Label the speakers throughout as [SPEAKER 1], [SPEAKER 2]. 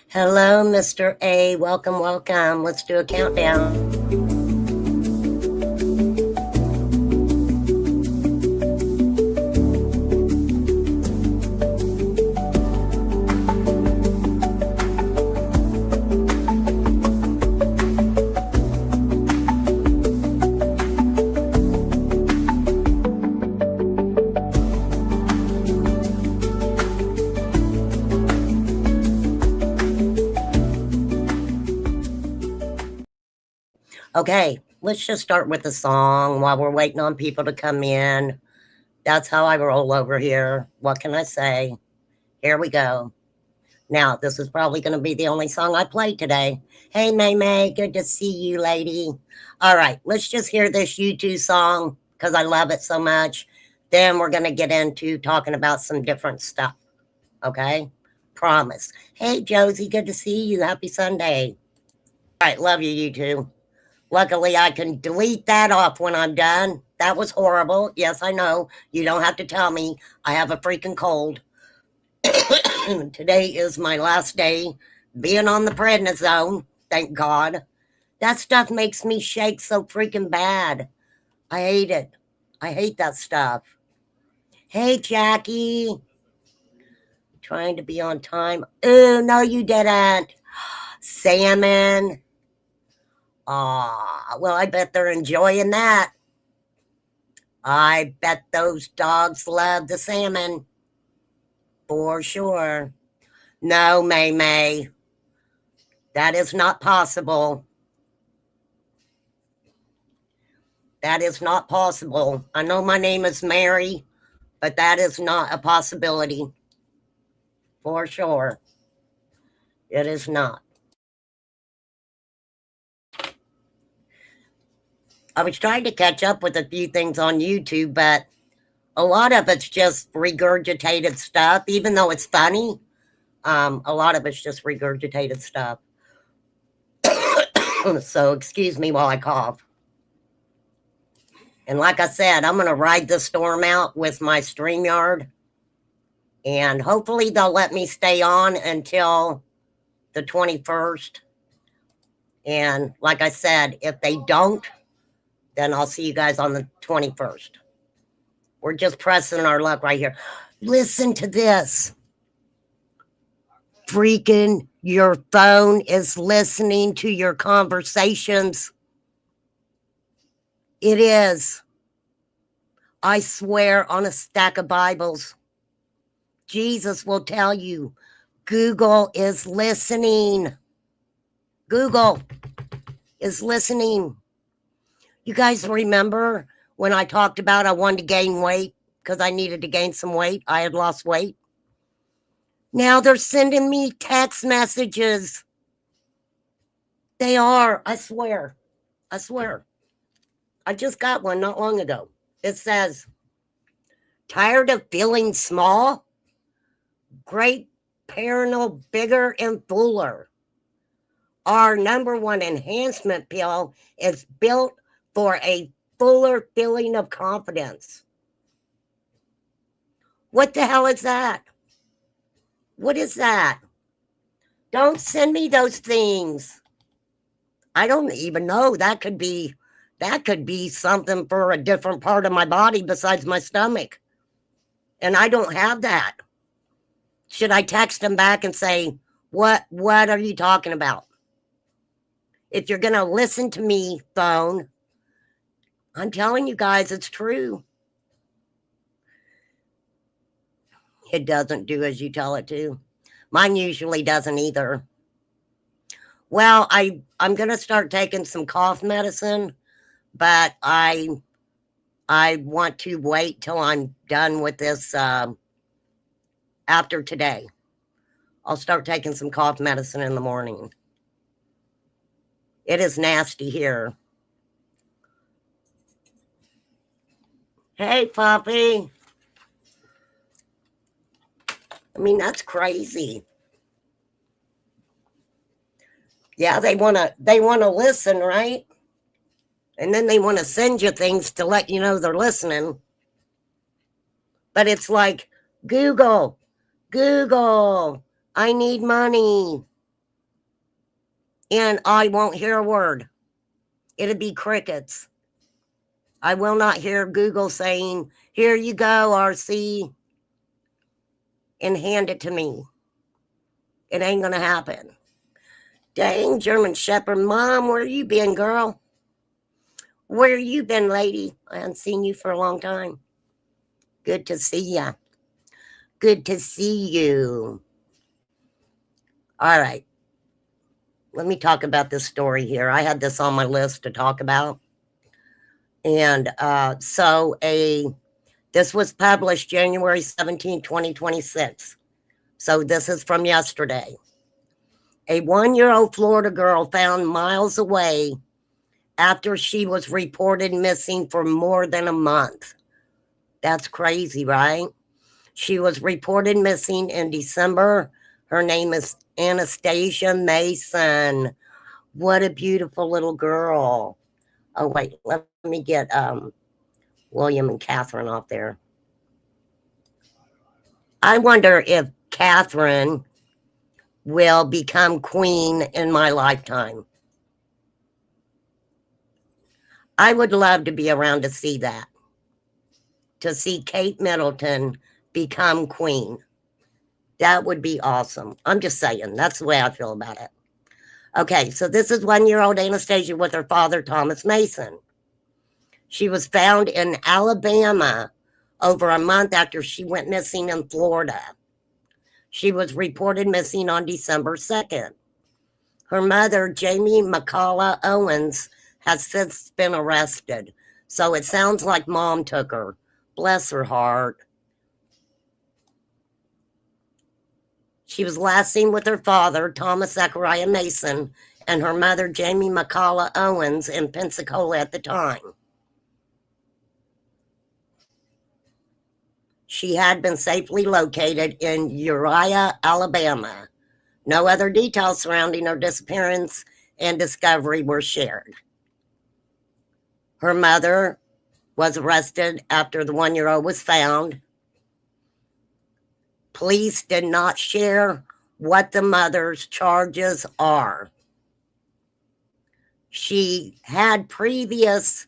[SPEAKER 1] Hello, Mr. A. Welcome, welcome. Let's do a countdown. Okay, let's just start with the song while we're waiting on people to come in. That's how I roll over here. What can I say? Here we go. Now, this is probably going to be the only song I play today. Hey, May May, good to see you, lady. All right, let's just hear this U2 song because I love it so much. Then we're going to get into talking about some different stuff. Okay? Promise. Hey, Josie, good to see you. Happy Sunday. All right, love you, U2. Luckily, I can delete that off when I'm done. That was horrible. Yes, I know. You don't have to tell me. I have a freaking cold. Today is my last day being on the prednisone. Thank God. That stuff makes me shake so freaking bad. I hate it. I hate that stuff. Hey, Jackie. Trying to be on time. Oh, no, you didn't. Salmon. Ah, well, I bet they're enjoying that. I bet those dogs love the salmon. For sure. No, May May. That is not possible. That is not possible. I know my name is Mary, but that is not a possibility. For sure. It is not. I was trying to catch up with a few things on YouTube, but a lot of it's just regurgitated stuff, even though it's funny. A lot of it's just regurgitated stuff. So excuse me while I cough. And like I said, I'm going to ride the storm out with my StreamYard. And hopefully they'll let me stay on until the 21st. And like I said, if they don't, then I'll see you guys on the 21st. We're just pressing our luck right here. Listen to this. Freaking your phone is listening to your conversations. It is. I swear on a stack of Bibles. Jesus will tell you, Google is listening. Google is listening. You guys remember when I talked about I wanted to gain weight because I needed to gain some weight? I had lost weight. Now they're sending me text messages. They are, I swear. I swear. I just got one not long ago. It says, tired of feeling small? Great Paranol bigger and fuller. Our number one enhancement pill is built for a fuller feeling of confidence. What the hell is that? What is that? Don't send me those things. I don't even know. That could be something for a different part of my body besides my stomach. And I don't have that. Should I text them back and say, what are you talking about? If you're going to listen to me, phone, I'm telling you guys, it's true. It doesn't do as you tell it to. Mine usually doesn't either. Well, I'm going to start taking some cough medicine, but I want to wait till I'm done with this after today. I'll start taking some cough medicine in the morning. It is nasty here. Hey, puppy. I mean, that's crazy. Yeah, they want to listen, right? And then they want to send you things to let you know they're listening. But it's like, Google, I need money. and I won't hear a word. It'll be crickets. I will not hear Google saying, here you go, RC, and hand it to me. It ain't gonna happen. Dang, German Shepherd. Mom, where you been, girl? Where you been, lady? I haven't seen you for a long time. Good to see ya. Good to see you. All right. Let me talk about this story here. I had this on my list to talk about. And this was published January 17, 2026. So this is from yesterday. A 1-year-old Florida girl found miles away after she was reported missing for more than a month. That's crazy, right? She was reported missing in December. Her name is Anastasia Mason. What a beautiful little girl. Oh, wait, let me get William and Catherine off there. I wonder if Catherine will become queen in my lifetime. I would love to be around to see that. To see Kate Middleton become queen. That would be awesome. I'm just saying, that's the way I feel about it. Okay, so this is 1-year-old Anastasia with her father, Thomas Mason. She was found in Alabama over a month after she went missing in Florida. She was reported missing on December 2nd. Her mother, Jamie McCullough Owens, has since been arrested. So it sounds like mom took her. Bless her heart. She was last seen with her father, Thomas Zachariah Mason, and her mother, Jamie McCullough Owens, in Pensacola at the time. She had been safely located in Uriah, Alabama. No other details surrounding her disappearance and discovery were shared. Her mother was arrested after the 1-year-old was found. Police did not share what the mother's charges are. She had previous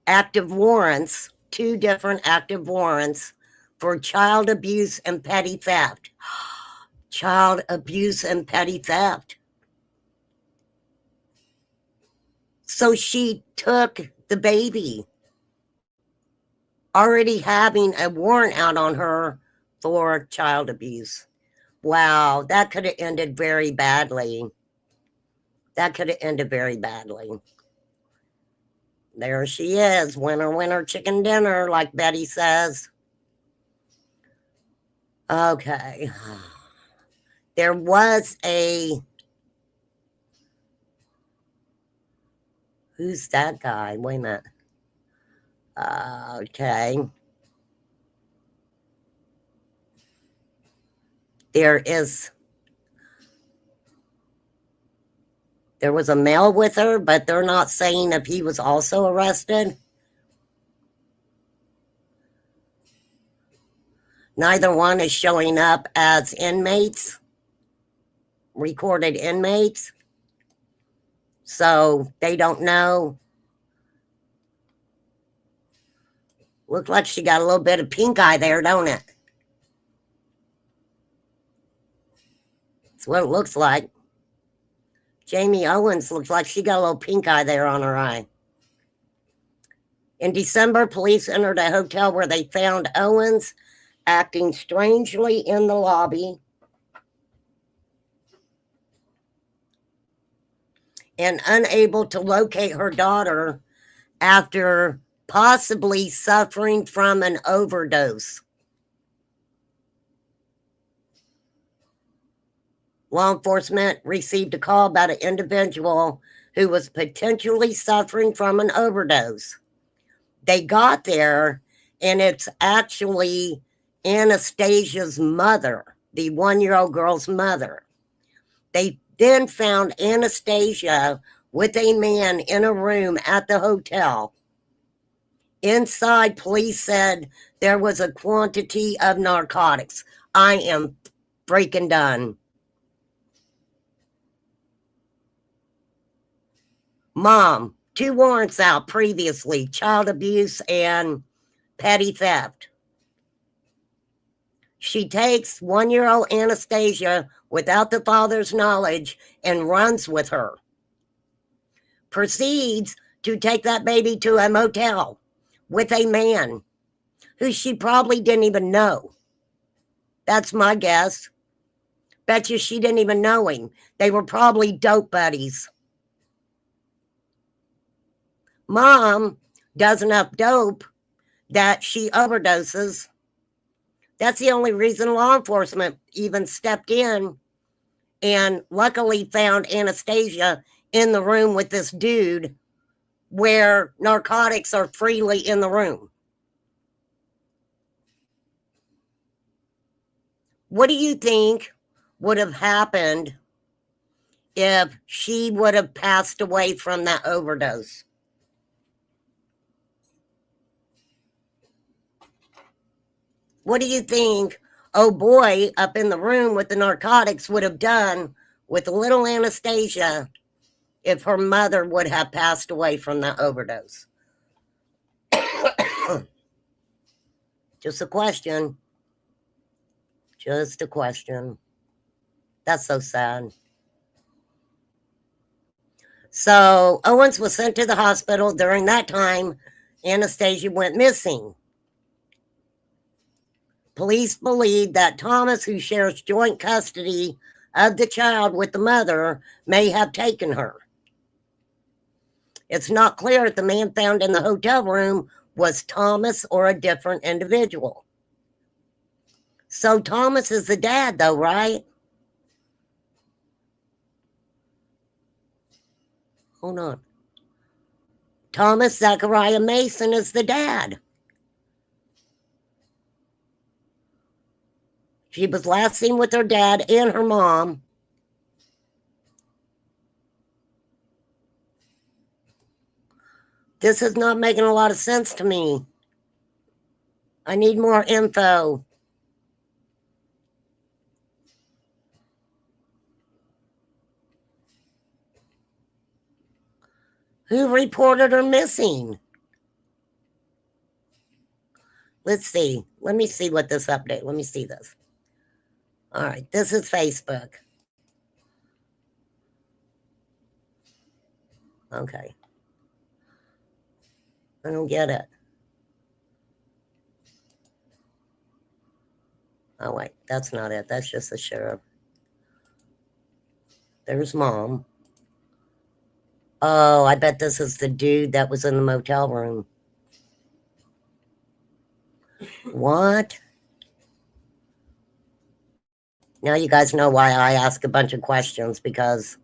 [SPEAKER 1] active warrants, 2 different active warrants for child abuse and petty theft. Child abuse and petty theft. So she took the baby, already having a warrant out on her for child abuse. Wow, that could have ended very badly. That could have ended very badly. There she is, winner, winner, chicken dinner, like Betty says. Okay. There was a... Who's that guy? Wait a minute. Okay. There was a male with her, but they're not saying if he was also arrested. Neither one is showing up as inmates, recorded inmates. So they don't know. Looks like she got a little bit of pink eye there, don't it? That's what it looks like. Jamie Owens looks like she got a little pink eye there on her eye. In December, police entered a hotel where they found Owens acting strangely in the lobby and unable to locate her daughter after possibly suffering from an overdose. Law enforcement received a call about an individual who was potentially suffering from an overdose. They got there, and it's actually Anastasia's mother, the 1-year-old girl's mother. They then found Anastasia with a man in a room at the hotel. Inside, police said there was a quantity of narcotics. I am freaking done. Mom, 2 warrants out previously, child abuse and petty theft. She takes 1-year-old Anastasia without the father's knowledge and runs with her. Proceeds to take that baby to a motel with a man who she probably didn't even know. That's my guess. Bet you she didn't even know him. They were probably dope buddies. Mom does enough dope that she overdoses. That's the only reason law enforcement even stepped in and luckily found Anastasia in the room with this dude where narcotics are freely in the room. What do you think would have happened if she would have passed away from that overdose? What do you think, oh boy, up in the room with the narcotics would have done with little Anastasia if her mother would have passed away from that overdose? Just a question. Just a question. That's so sad. So Owens was sent to the hospital. During that time, Anastasia went missing. Police believe that Thomas, who shares joint custody of the child with the mother, may have taken her. It's not clear if the man found in the hotel room was Thomas or a different individual. So Thomas is the dad, though, right? Hold on. Thomas Zachariah Mason is the dad. She was last seen with her dad and her mom. This is not making a lot of sense to me. I need more info. Who reported her missing? Let's see. Let me see what this update. Let me see this. All right, this is Facebook. Okay. I don't get it. Oh, wait, that's not it. That's just the sheriff. There's mom. Oh, I bet this is the dude that was in the motel room. What? Now you guys know why I ask a bunch of questions, because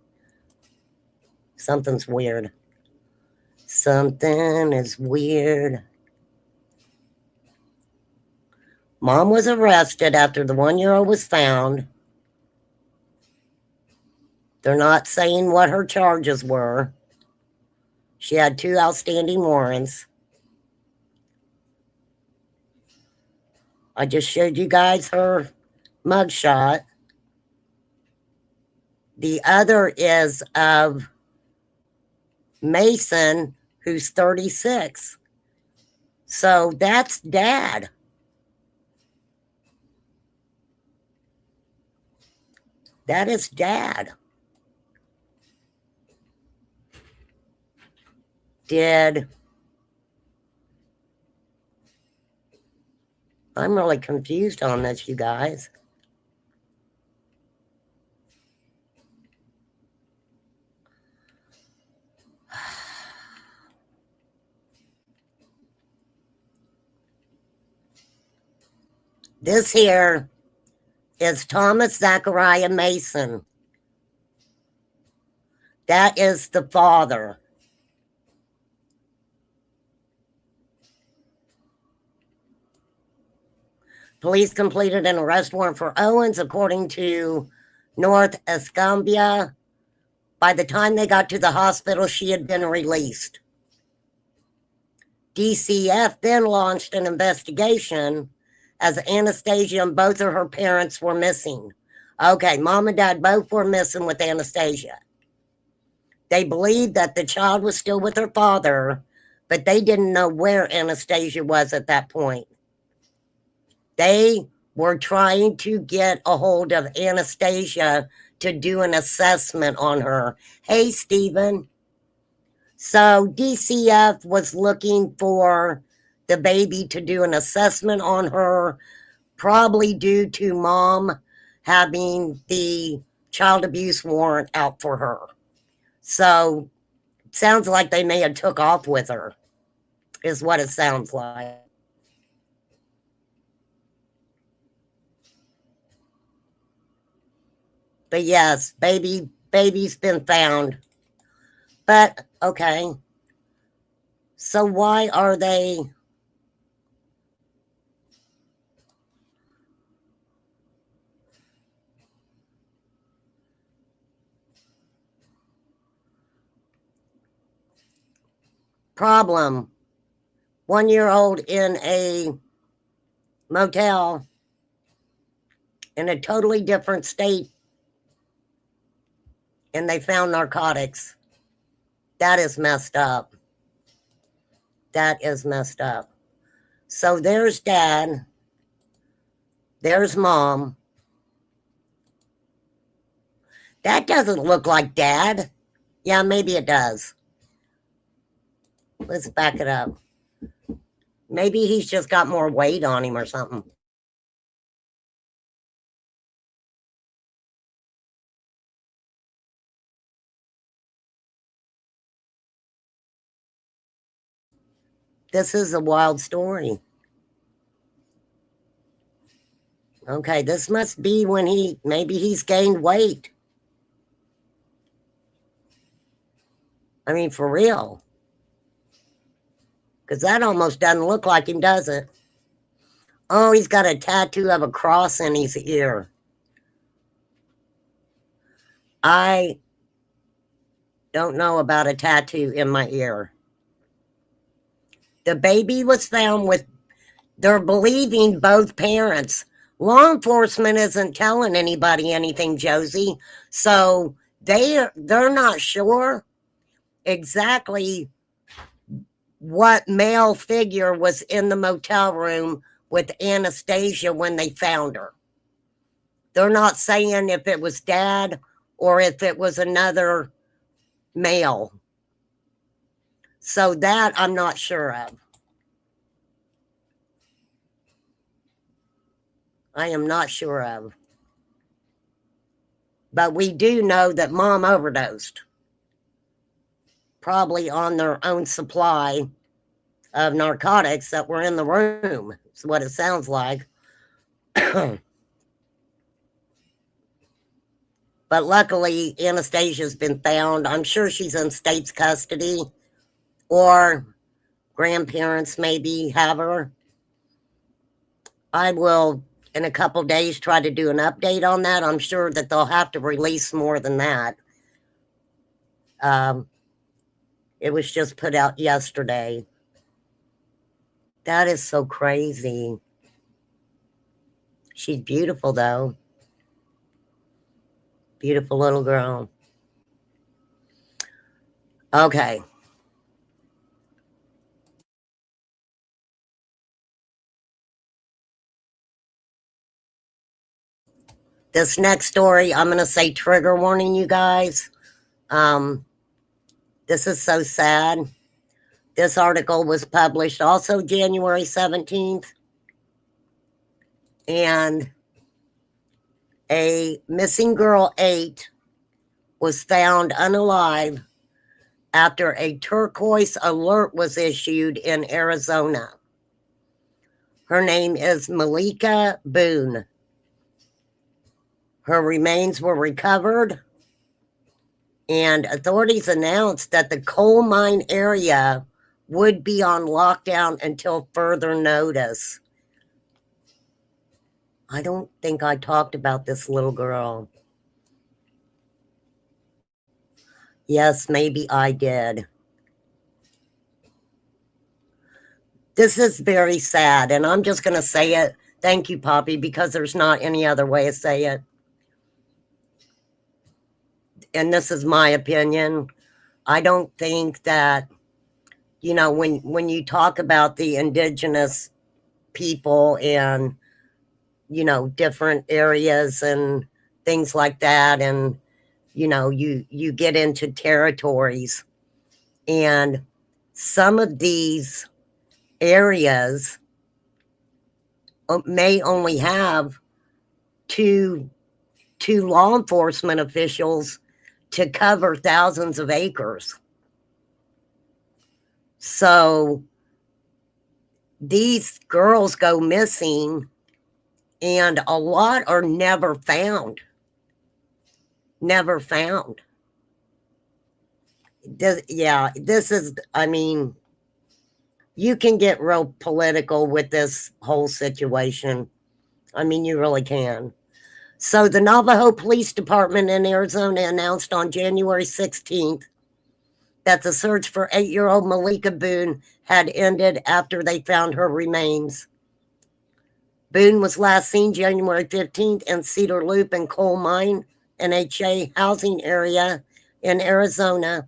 [SPEAKER 1] something's weird. Something is weird. Mom was arrested after the 1-year-old was found. They're not saying what her charges were. She had 2 outstanding warrants. I just showed you guys her mugshot. The other is of Mason, who's 36. So that's dad. That is dad. I'm really confused on this, you guys. This here is Thomas Zachariah Mason. That is the father. Police completed an arrest warrant for Owens, according to North Escambia. By the time they got to the hospital, she had been released. DCF then launched an investigation as Anastasia and both of her parents were missing. Okay, mom and dad both were missing with Anastasia. They believed that the child was still with her father, but they didn't know where Anastasia was at that point. They were trying to get a hold of Anastasia to do an assessment on her. Hey, Stephen. So DCF was looking for the baby to do an assessment on her, probably due to mom having the child abuse warrant out for her. So it sounds like they may have took off with her, is what it sounds like. But yes, baby's been found. But okay. So why are they problem? 1-year-old in a motel in a totally different state, and they found narcotics. That is messed up. That is messed up. So there's dad. There's mom. That doesn't look like dad. Yeah, maybe it does. Let's back it up. Maybe he's just got more weight on him or something. This is a wild story. Okay, this must be when maybe he's gained weight. I mean, for real. Because that almost doesn't look like him, does it? Oh, he's got a tattoo of a cross in his ear. I don't know about a tattoo in my ear. The baby was found with, they're believing both parents. Law enforcement isn't telling anybody anything, Josie. So they're not sure exactly what male figure was in the motel room with Anastasia when they found her. They're not saying if it was dad or if it was another male. So that I'm not sure of. I am not sure of. But we do know that mom overdosed. Probably on their own supply of narcotics that were in the room. That's what it sounds like. But luckily, Anastasia's been found. I'm sure she's in state's custody, or grandparents maybe have her. I will, in a couple days, try to do an update on that. I'm sure that they'll have to release more than that. It was just put out yesterday. That is so crazy. She's beautiful, though. Beautiful little girl. Okay. This next story, I'm going to say trigger warning, you guys. This is so sad. This article was published also January 17th. And a missing girl 8 was found unalive after a turquoise alert was issued in Arizona. Her name is Malika Boone. Her remains were recovered, and authorities announced that the coal mine area would be on lockdown until further notice. I don't think I talked about this little girl. Yes, maybe I did. This is very sad, and I'm just going to say it. Thank you, Poppy, because there's not any other way to say it. And this is my opinion. I don't think that, you know, when you talk about the indigenous people and, you know, different areas and things like that, and, you know, you get into territories, and some of these areas may only have two law enforcement officials to cover thousands of acres. So these girls go missing, and a lot are never found. Never found. Yeah, this is, I mean, you can get real political with this whole situation. I mean, you really can. So the Navajo Police Department in Arizona announced on January 16th that the search for 8-year-old Malika Boone had ended after they found her remains. Boone was last seen January 15th in Cedar Loop and Coal Mine, NHA housing area in Arizona,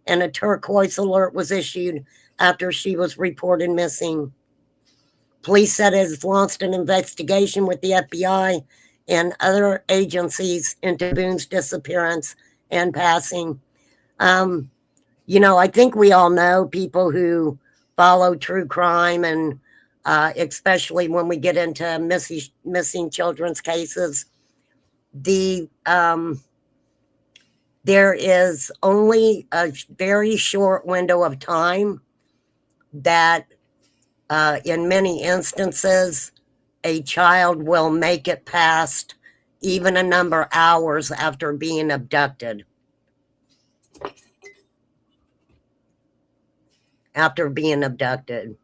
[SPEAKER 1] and a turquoise alert was issued after she was reported missing. Police said it has launched an investigation with the FBI and other agencies into Boone's disappearance and passing. You know, I think we all know people who follow true crime, and especially when we get into missing children's cases, the there is only a very short window of time that, in many instances, a child will make it past even a number of hours after being abducted. After being abducted,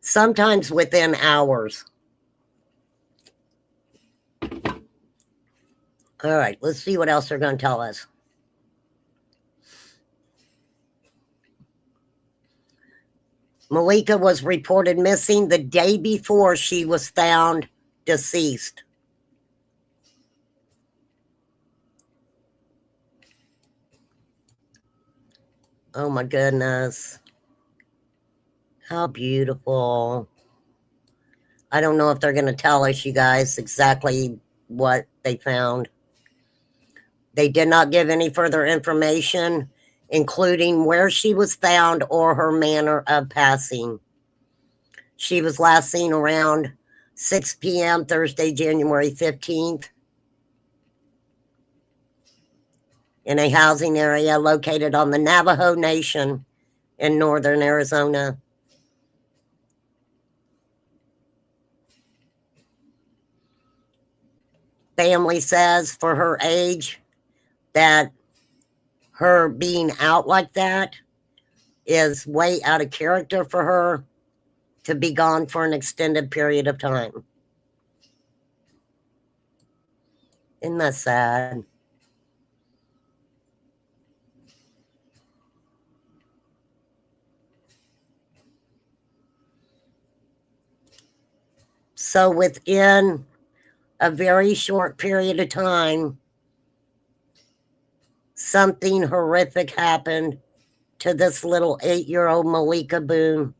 [SPEAKER 1] sometimes within hours. All right, let's see what else they're going to tell us. Malika was reported missing the day before she was found deceased. Oh my goodness. How beautiful. I don't know if they're going to tell us, you guys, exactly what they found. They did not give any further information, including where she was found or her manner of passing. She was last seen around 6 p.m. Thursday, January 15th, in a housing area located on the Navajo Nation in northern Arizona. Family says for her age that her being out like that is way out of character for her to be gone for an extended period of time. Isn't that sad? So within a very short period of time, something horrific happened to this little 8-year-old Malika Boone.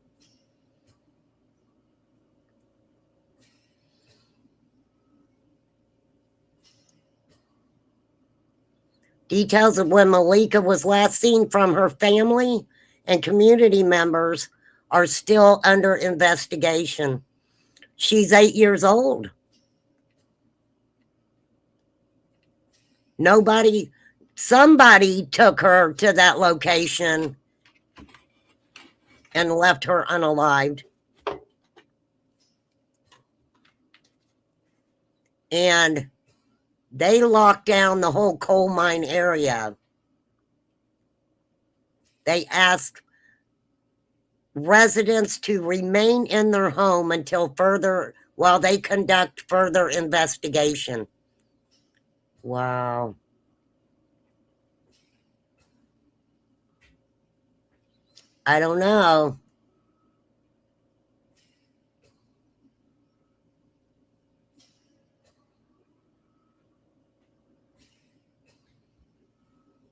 [SPEAKER 1] Details of when Malika was last seen from her family and community members are still under investigation. She's 8 years old. Somebody took her to that location and left her unalived. And they locked down the whole coal mine area. They asked residents to remain in their home while they conduct further investigation. Wow. I don't know.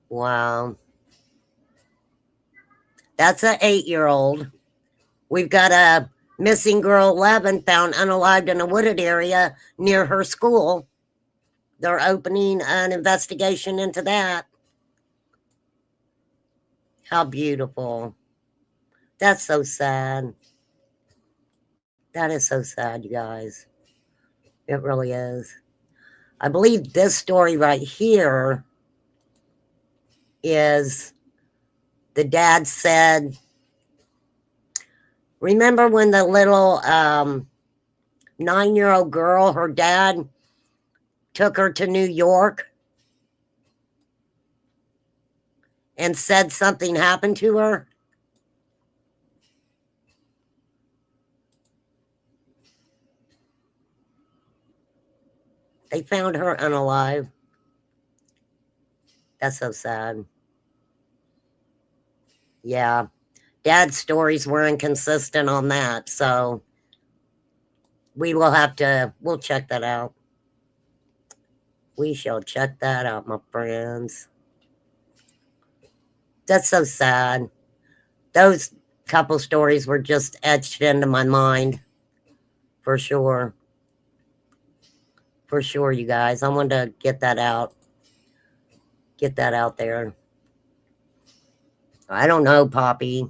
[SPEAKER 1] Wow. That's an 8-year-old. We've got a missing girl 11 found unalived in a wooded area near her school. They're opening an investigation into that. How beautiful. That's so sad. That is so sad, you guys. It really is. I believe this story right here is the dad said, remember when the little 9-year-old girl, her dad took her to New York and said something happened to her? They found her unalive. That's so sad. Yeah. Dad's stories were inconsistent on that, so we'll check that out. We shall check that out, my friends. That's so sad. Those couple stories were just etched into my mind. For sure. For sure, you guys. I wanted to get that out. Get that out there. I don't know, Poppy.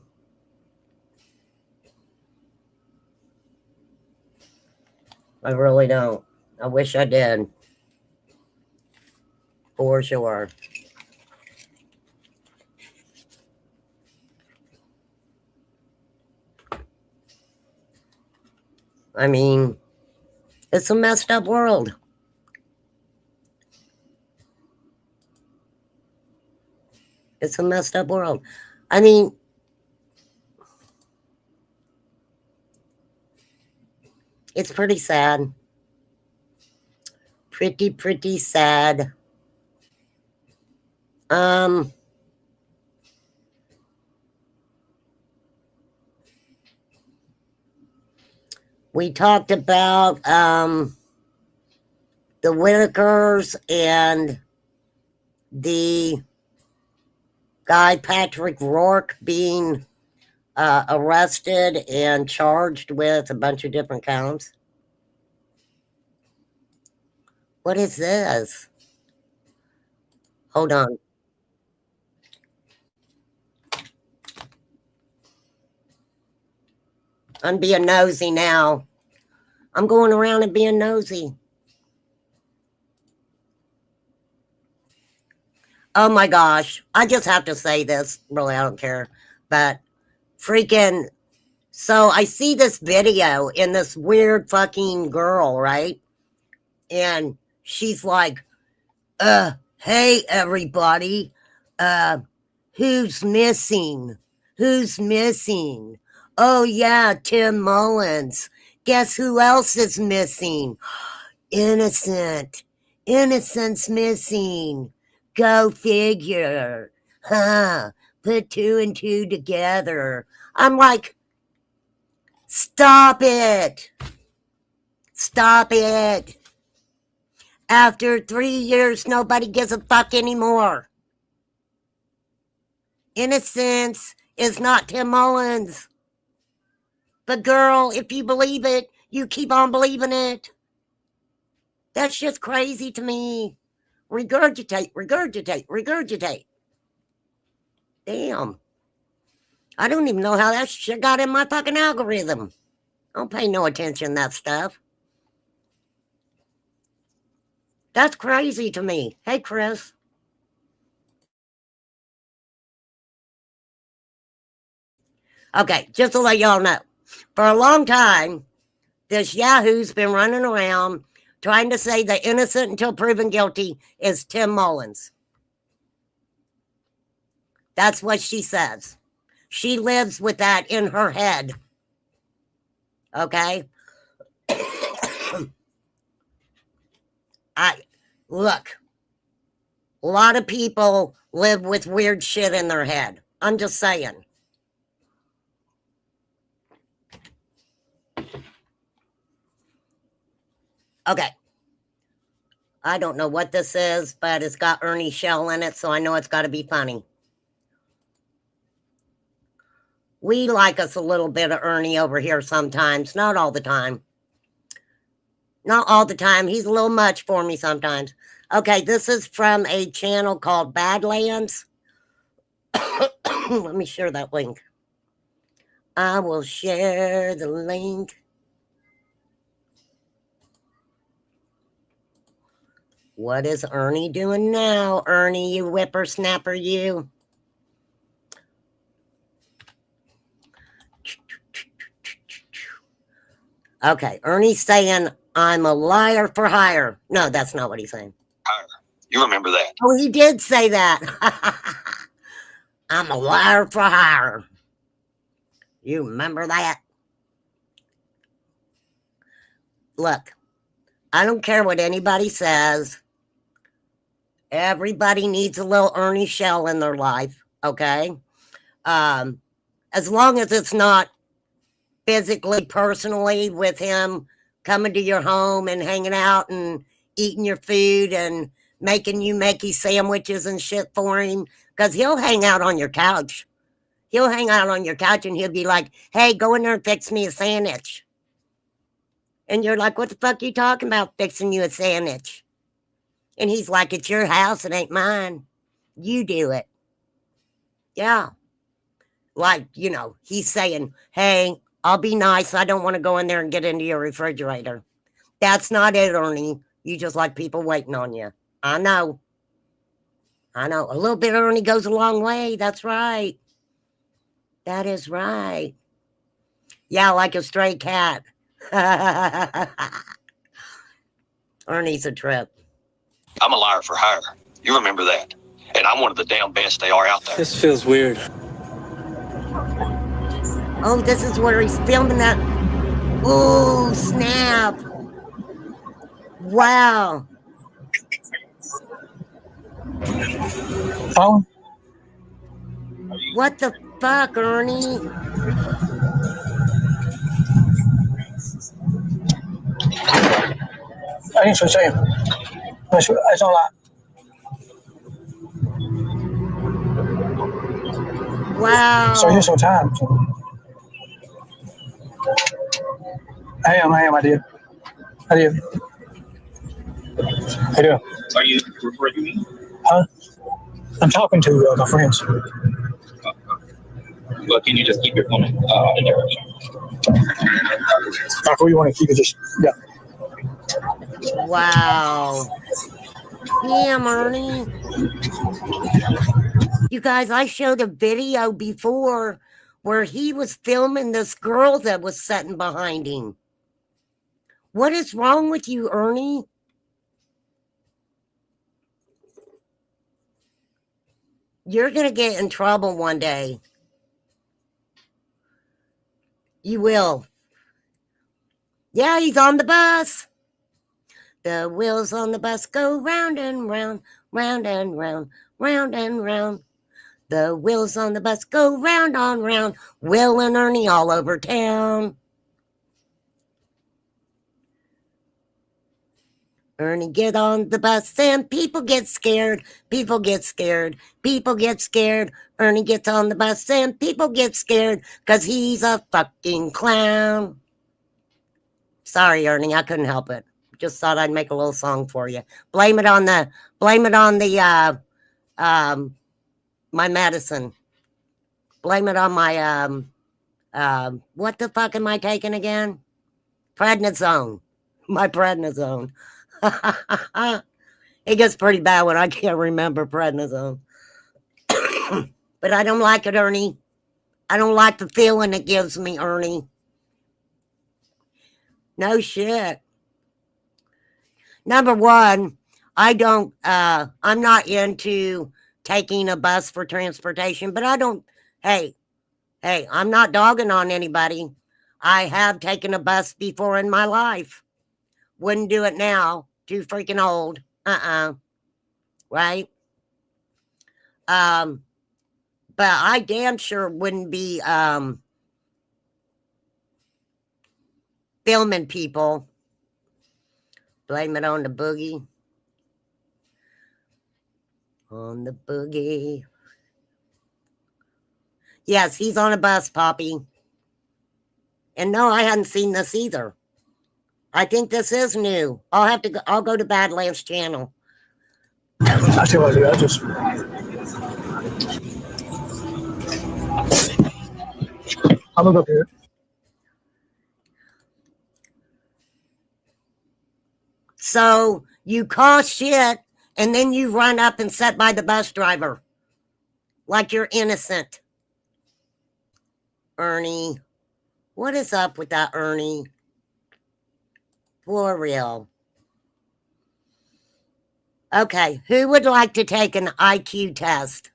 [SPEAKER 1] I really don't. I wish I did. For sure. I mean, it's a messed up world. It's a messed up world. I mean, it's pretty sad. Pretty sad. We talked about the Whitakers and the guy Patrick Rourke being arrested and charged with a bunch of different counts. What is this? Hold on. I'm being nosy now. I'm going around and being nosy. Oh my gosh. I just have to say this. Really, I don't care. But freaking. So I see this video in this weird fucking girl, right? And she's like, hey, everybody. Who's missing? Who's missing? Oh, yeah, Tim Mullins. Guess who else is missing? Innocent. Innocent's missing. Go figure. Huh. Put 2 and 2 together. I'm like, stop it. Stop it. After 3 years, nobody gives a fuck anymore. Innocence is not Tim Mullins. But girl, if you believe it, you keep on believing it. That's just crazy to me. Regurgitate, regurgitate, regurgitate. Damn. I don't even know how that shit got in my fucking algorithm. I don't pay no attention to that stuff. That's crazy to me. Hey, Chris. Okay, just to let y'all know. For a long time, this Yahoo's been running around trying to say the innocent until proven guilty is Tim Mullins. That's what she says. She lives with that in her head. Okay? Look, a lot of people live with weird shit in their head. I'm just saying. Okay. I don't know what this is, but it's got Ernie Shell in it, so I know it's got to be funny. We like us a little bit of Ernie over here sometimes, not all the time. Not all the time. He's a little much for me sometimes. Okay, this is from a channel called Badlands. Let me share that link. I will share the link. What is Ernie doing now? Ernie, you whippersnapper, you. Okay, Ernie's saying, I'm a liar for hire. No, that's not what he's saying.
[SPEAKER 2] You remember that?
[SPEAKER 1] Oh, he did say that. I'm a liar for hire. You remember that? Look, I don't care what anybody says. Everybody needs a little Ernie Shell in their life, okay? As long as it's not physically, personally with him coming to your home and hanging out and eating your food and making you makey sandwiches and shit for him, because he'll hang out on your couch. He'll hang out on your couch and he'll be like, hey, go in there and fix me a sandwich. And you're like, what the fuck are you talking about, fixing you a sandwich? And he's like, it's your house, it ain't mine. You do it. Yeah. Like, you know, he's saying, hey, I'll be nice. I don't want to go in there and get into your refrigerator. That's not it, Ernie. You just like people waiting on you. I know. I know. A little bit of Ernie goes a long way. That's right. That is right. Yeah, like a stray cat. Ernie's a trip.
[SPEAKER 2] I'm a liar for hire. You remember that? And I'm one of the damn best they are out there.
[SPEAKER 3] This feels weird.
[SPEAKER 1] Oh, this is where he's filming that. Oh, snap. Wow.
[SPEAKER 4] Oh,
[SPEAKER 1] What the fuck, Ernie?
[SPEAKER 4] I need to say, it's all that.
[SPEAKER 1] Wow.
[SPEAKER 4] So you're so tired. I am, I did. How do
[SPEAKER 2] Are you referring to me?
[SPEAKER 4] Huh? I'm talking to my friends.
[SPEAKER 2] Well, can you just keep your phone in there?
[SPEAKER 4] Or you want to keep it just, yeah.
[SPEAKER 1] Wow. Damn, Ernie. You guys, I showed a video before where he was filming this girl that was sitting behind him. What is wrong with you, Ernie? You're going to get in trouble one day. You will. Yeah, he's on the bus. The wheels on the bus go round and round, round and round, round and round. The wheels on the bus go round on round, Will and Ernie all over town. Ernie, get on the bus and people get scared. People get scared. People get scared. Ernie gets on the bus and people get scared because he's a fucking clown. Sorry, Ernie, I couldn't help it. Just thought I'd make a little song for you. Blame it on the my medicine. Blame it on my what the fuck am I taking again? Prednisone. My prednisone. It gets pretty bad when I can't remember prednisone. But I don't like it, Ernie. I don't like the feeling it gives me, Ernie. No shit. Number one, I'm not into taking a bus for transportation, but hey, I'm not dogging on anybody. I have taken a bus before in my life. Wouldn't do it now. Too freaking old. Right? But I damn sure wouldn't be filming people. Blame it on the boogie. On the boogie. Yes, he's on a bus, Poppy. And no, I hadn't seen this either. I think this is new. I'll go to Badlands channel.
[SPEAKER 4] I tell you, I'll look up here.
[SPEAKER 1] So you call shit and then you run up and sit by the bus driver like you're innocent. Ernie, what is up with that, Ernie? For real. Okay, who would like to take an IQ test?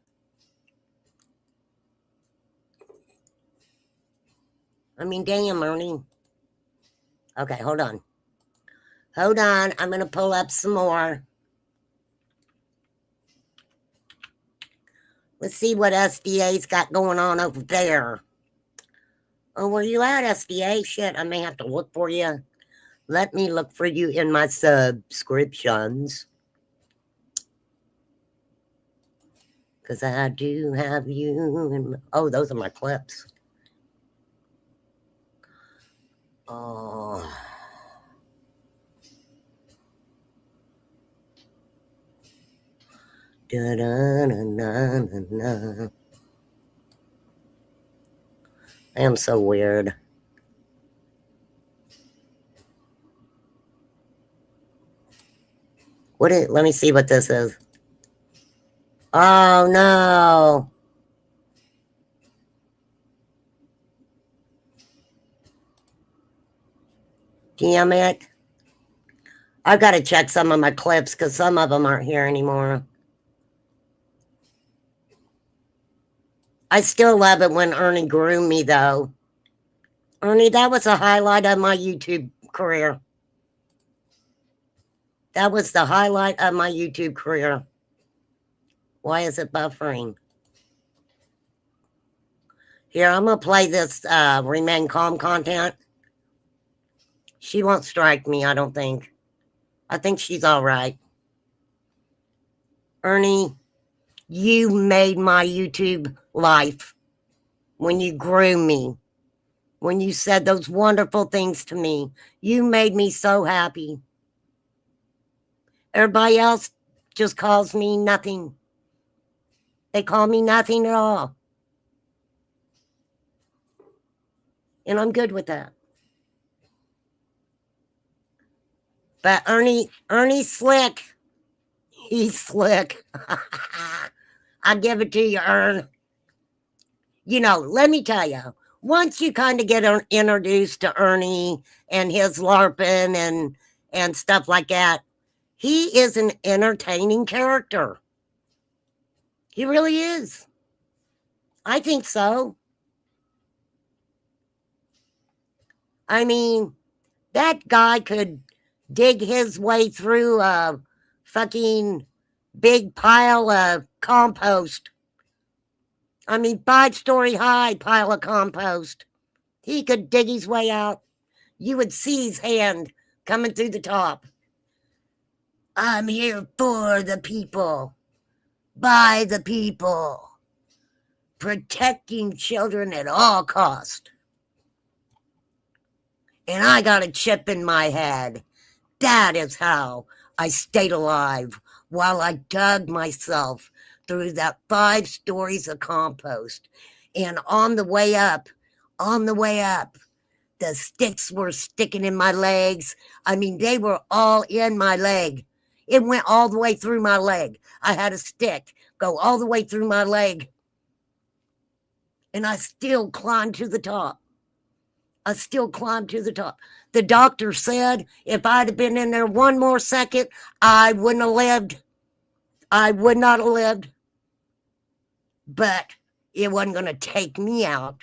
[SPEAKER 1] I mean, damn, Ernie. Okay, hold on. Hold on, I'm going to pull up some more. Let's see what SDA's got going on over there. Oh, where you at, SDA? Shit, I may have to look for you. Let me look for you in my subscriptions. Because I do have you in my... Oh, those are my clips. Oh... Da, da, da, da, da, da. I am so weird. Let me see what this is. Oh no. Damn it. I've got to check some of my clips because some of them aren't here anymore. I still love it when Ernie groomed me, though. Ernie, that was a highlight of my YouTube career. That was the highlight of my YouTube career. Why is it buffering? Here, I'm going to play this Remain Calm content. She won't strike me, I don't think. I think she's all right. Ernie, you made my YouTube life when you groomed me, when you said those wonderful things to me. You made me so happy. Everybody else just calls me nothing. They call me nothing at all. And I'm good with that. But Ernie's slick. He's slick. I give it to you, Ern. You know, let me tell you, once you kind of get introduced to Ernie and his LARPing and stuff like that, he is an entertaining character. He really is. I think so. I mean, that guy could dig his way through a fucking big pile of compost. I mean, 5-story high pile of compost. He could dig his way out. You would see his hand coming through the top. I'm here for the people, by the people, protecting children at all cost. And I got a chip in my head. That is how I stayed alive while I dug myself through that 5 stories of compost. And on the way up, the sticks were sticking in my legs. I mean, they were all in my leg. It went all the way through my leg. I had a stick go all the way through my leg. And I still climbed to the top. The doctor said if I'd have been in there one more second, I wouldn't have lived. I would not have lived. But it wasn't going to take me out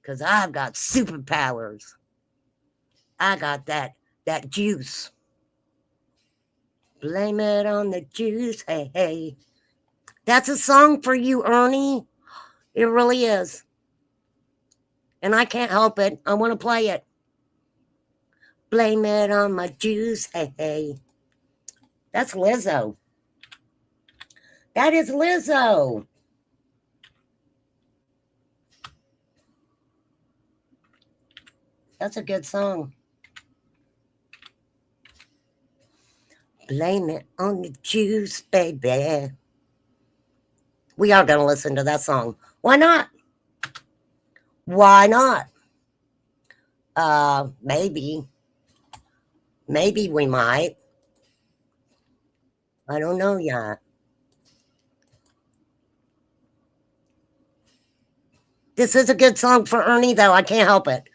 [SPEAKER 1] because I've got superpowers. I got that juice. Blame it on the juice, hey, hey. That's a song for you, Ernie. It really is. And I can't help it. I want to play it. Blame it on my juice, hey, hey. That's Lizzo. That is Lizzo. That's a good song. Blame it on the juice, baby. We are going to listen to that song. Why not? Why not? Maybe. Maybe we might. I don't know yet. This is a good song for Ernie, though. I can't help it.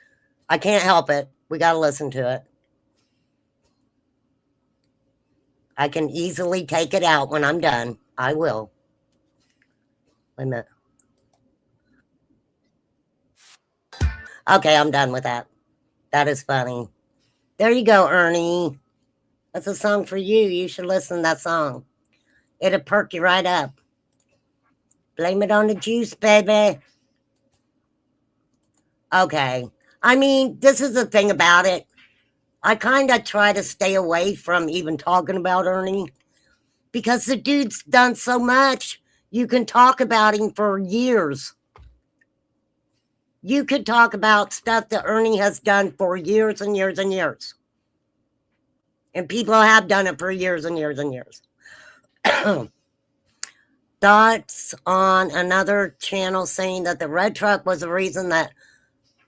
[SPEAKER 1] I can't help it. We got to listen to it. I can easily take it out when I'm done. I will. Wait a minute. Okay, I'm done with that. That is funny. There you go, Ernie. That's a song for you. You should listen to that song. It'll perk you right up. Blame it on the juice, baby. Okay. I mean, this is the thing about it. I kind of try to stay away from even talking about Ernie because the dude's done so much. You can talk about him for years. You could talk about stuff that Ernie has done for years and years and years. And people have done it for years and years and years. Thoughts on another channel saying that the red truck was the reason that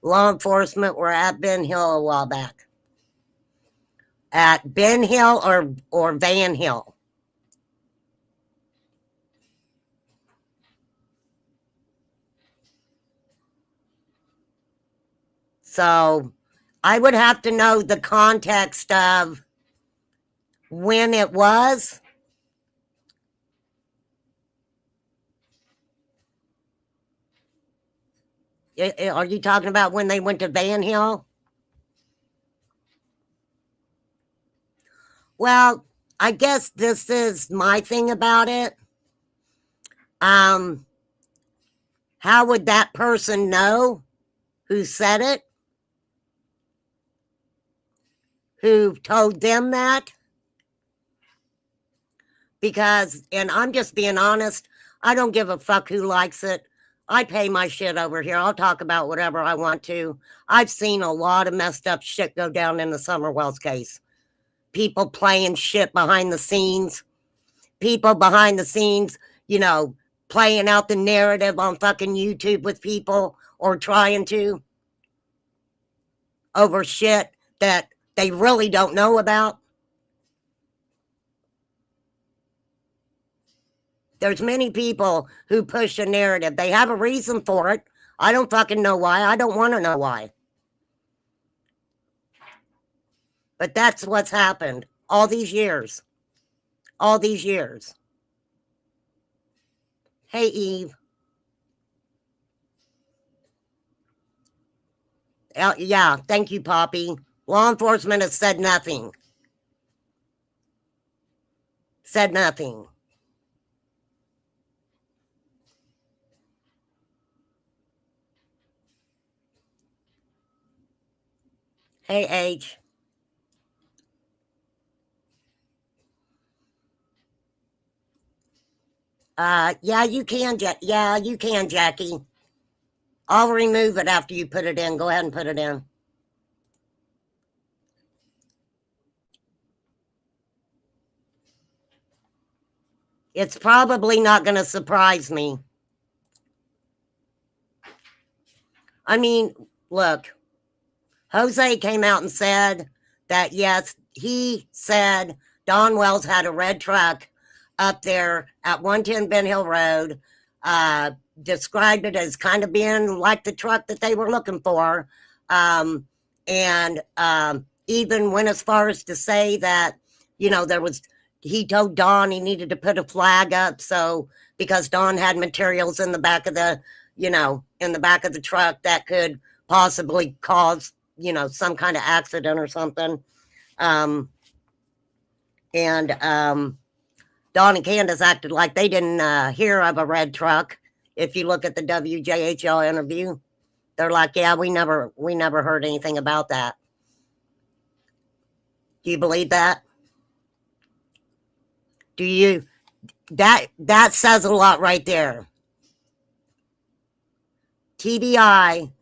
[SPEAKER 1] law enforcement were at Ben Hill a while back. At Ben Hill or Van Hill? So I would have to know the context of when it was. Are you talking about when they went to Van Hill? Well, I guess this is my thing about it. How would that person know who said it? Who told them that? Because, and I'm just being honest, I don't give a fuck who likes it. I pay my shit over here. I'll talk about whatever I want to. I've seen a lot of messed up shit go down in the Summerwells case. People playing shit behind the scenes. People behind the scenes, you know, playing out the narrative on fucking YouTube with people or trying to over shit that they really don't know about. There's many people who push a narrative. They have a reason for it. I don't fucking know why. I don't want to know why. But that's what's happened all these years. All these years. Hey, Eve. Yeah, thank you, Poppy. Law enforcement has said nothing. Said nothing. Hey, H. Yeah, you can, yeah, you can, Jackie. I'll remove it after you put it in. Go ahead and put it in. It's probably not going to surprise me. I mean, look, Jose came out and said that, yes, he said Don Wells had a red truck up there at 110 Ben Hill Road, described it as kind of being like the truck that they were looking for. And even went as far as to say that, you know, he told Don he needed to put a flag up. So, because Don had materials in the back of the, you know, in the back of the truck that could possibly cause, you know, some kind of accident or something. Don and Candace acted like they didn't hear of a red truck. If you look at the WJHL interview, they're like, yeah, we never heard anything about that. Do you believe that? Do you? That says a lot right there. TBI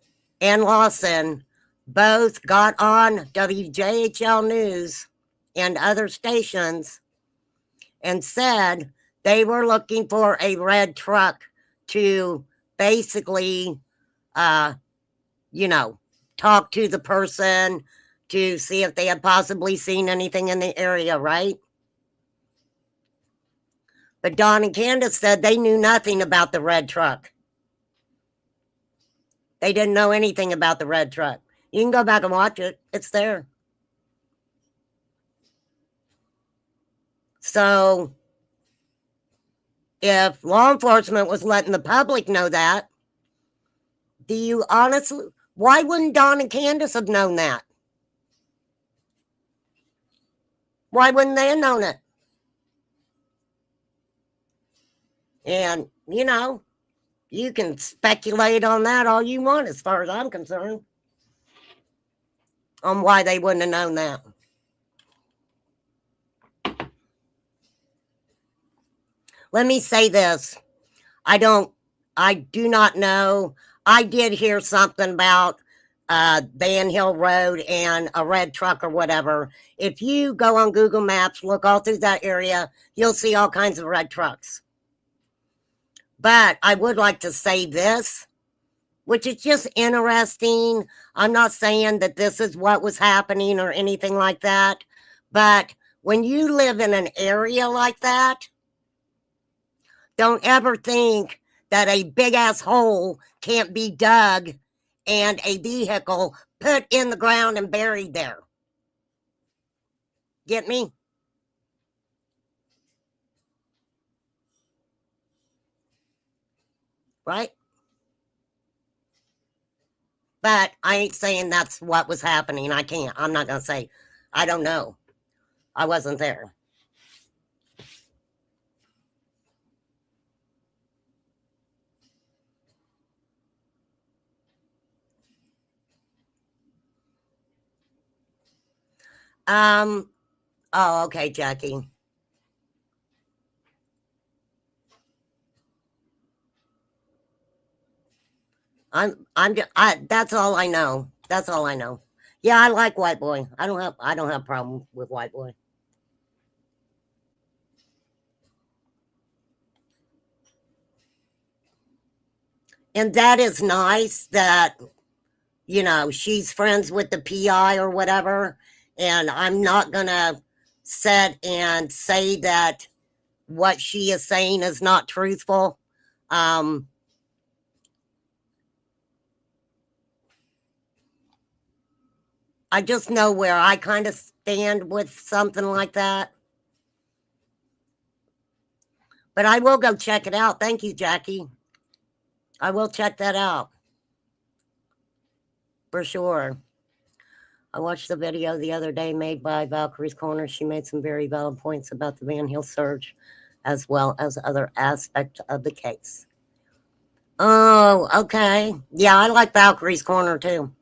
[SPEAKER 1] and Lawson both got on WJHL News and other stations and said they were looking for a red truck to basically, talk to the person to see if they had possibly seen anything in the area, right? But Don and Candace said they knew nothing about the red truck. They didn't know anything about the red truck. You can go back and watch it. It's there. So if law enforcement was letting the public know that, do you honestly, why wouldn't Don and Candace have known that? Why wouldn't they have known it? And, you can speculate on that all you want as far as I'm concerned, on why they wouldn't have known that. Let me say this. I do not know. I did hear something about Van Hill Road and a red truck or whatever. If you go on Google Maps, look all through that area, you'll see all kinds of red trucks. But I would like to say this, which is just interesting. I'm not saying that this is what was happening or anything like that. But when you live in an area like that, don't ever think that a big ass hole can't be dug and a vehicle put in the ground and buried there. Get me? Right? But I ain't saying that's what was happening. I'm not going to say. I don't know. I wasn't there. Oh, okay, Jackie. That's all I know. That's all I know. Yeah, I like White Boy. I don't have a problem with White Boy. And that is nice that, she's friends with the PI or whatever. And I'm not going to sit and say that what she is saying is not truthful. I just know where I kind of stand with something like that. But I will go check it out. Thank you, Jackie. I will check that out. For sure. I watched the video the other day made by Valkyrie's Corner. She made some very valid points about the Van Hill surge, as well as other aspects of the case. Oh, okay. Yeah, I like Valkyrie's Corner too.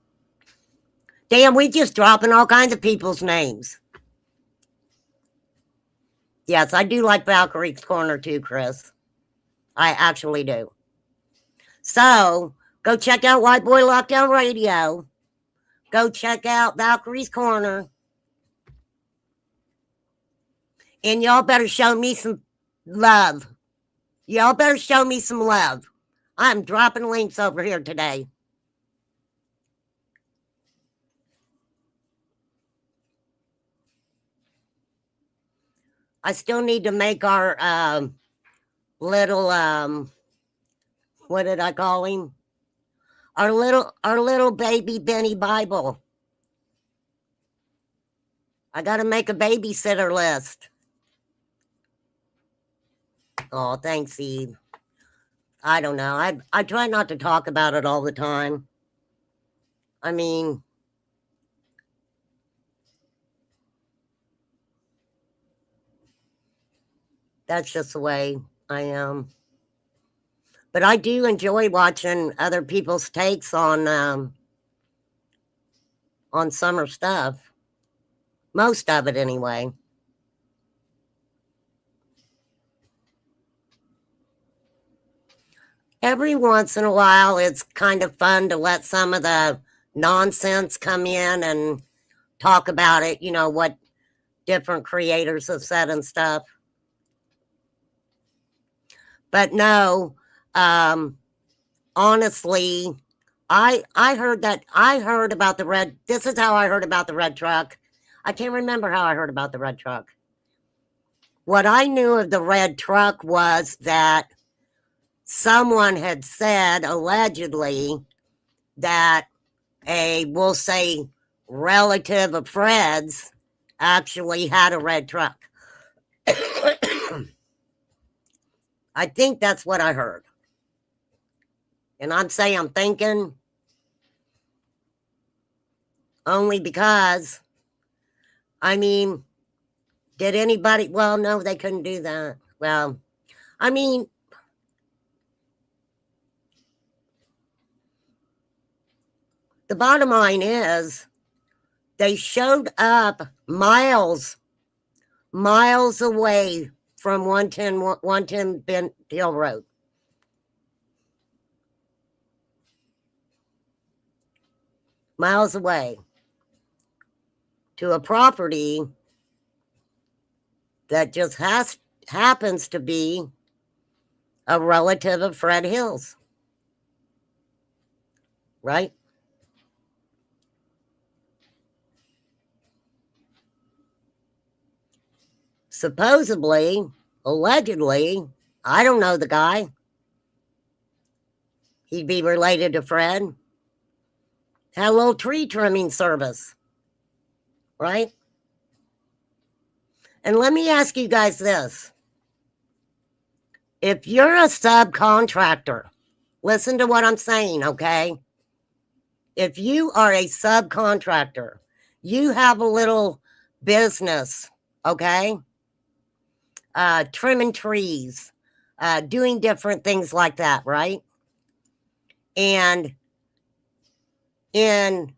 [SPEAKER 1] Damn, we just dropping all kinds of people's names. Yes, I do like Valkyrie's Corner too, Chris. I actually do. So, go check out White Boy Lockdown Radio. Go check out Valkyrie's Corner. And y'all better show me some love. Y'all better show me some love. I'm dropping links over here today. I still need to make our little what did I call him? Our little baby Benny Bible. I got to make a babysitter list. Oh, thanks, Eve. I don't know. I try not to talk about it all the time. I mean, that's just the way I am. But I do enjoy watching other people's takes on summer stuff. Most of it, anyway. Every once in a while, it's kind of fun to let some of the nonsense come in and talk about it, you know, what different creators have said and stuff. But no, honestly, I heard about the red. This is how I heard about the red truck. I can't remember how I heard about the red truck. What I knew of the red truck was that someone had said, allegedly, that we'll say, relative of Fred's actually had a red truck. I think that's what I heard. And I'm thinking only because, I mean, did anybody, well, no, they couldn't do that. Well, I mean, the bottom line is they showed up miles away from 110 Bent Hill Road. Miles away to a property that just happens to be a relative of Fred Hill's. Right? Supposedly, allegedly, I don't know the guy. He'd be related to Fred. Had a little tree trimming service. Right? And let me ask you guys this. If you're a subcontractor, listen to what I'm saying, okay? If you are a subcontractor, you have a little business, okay? Trimming trees, doing different things like that, right? And in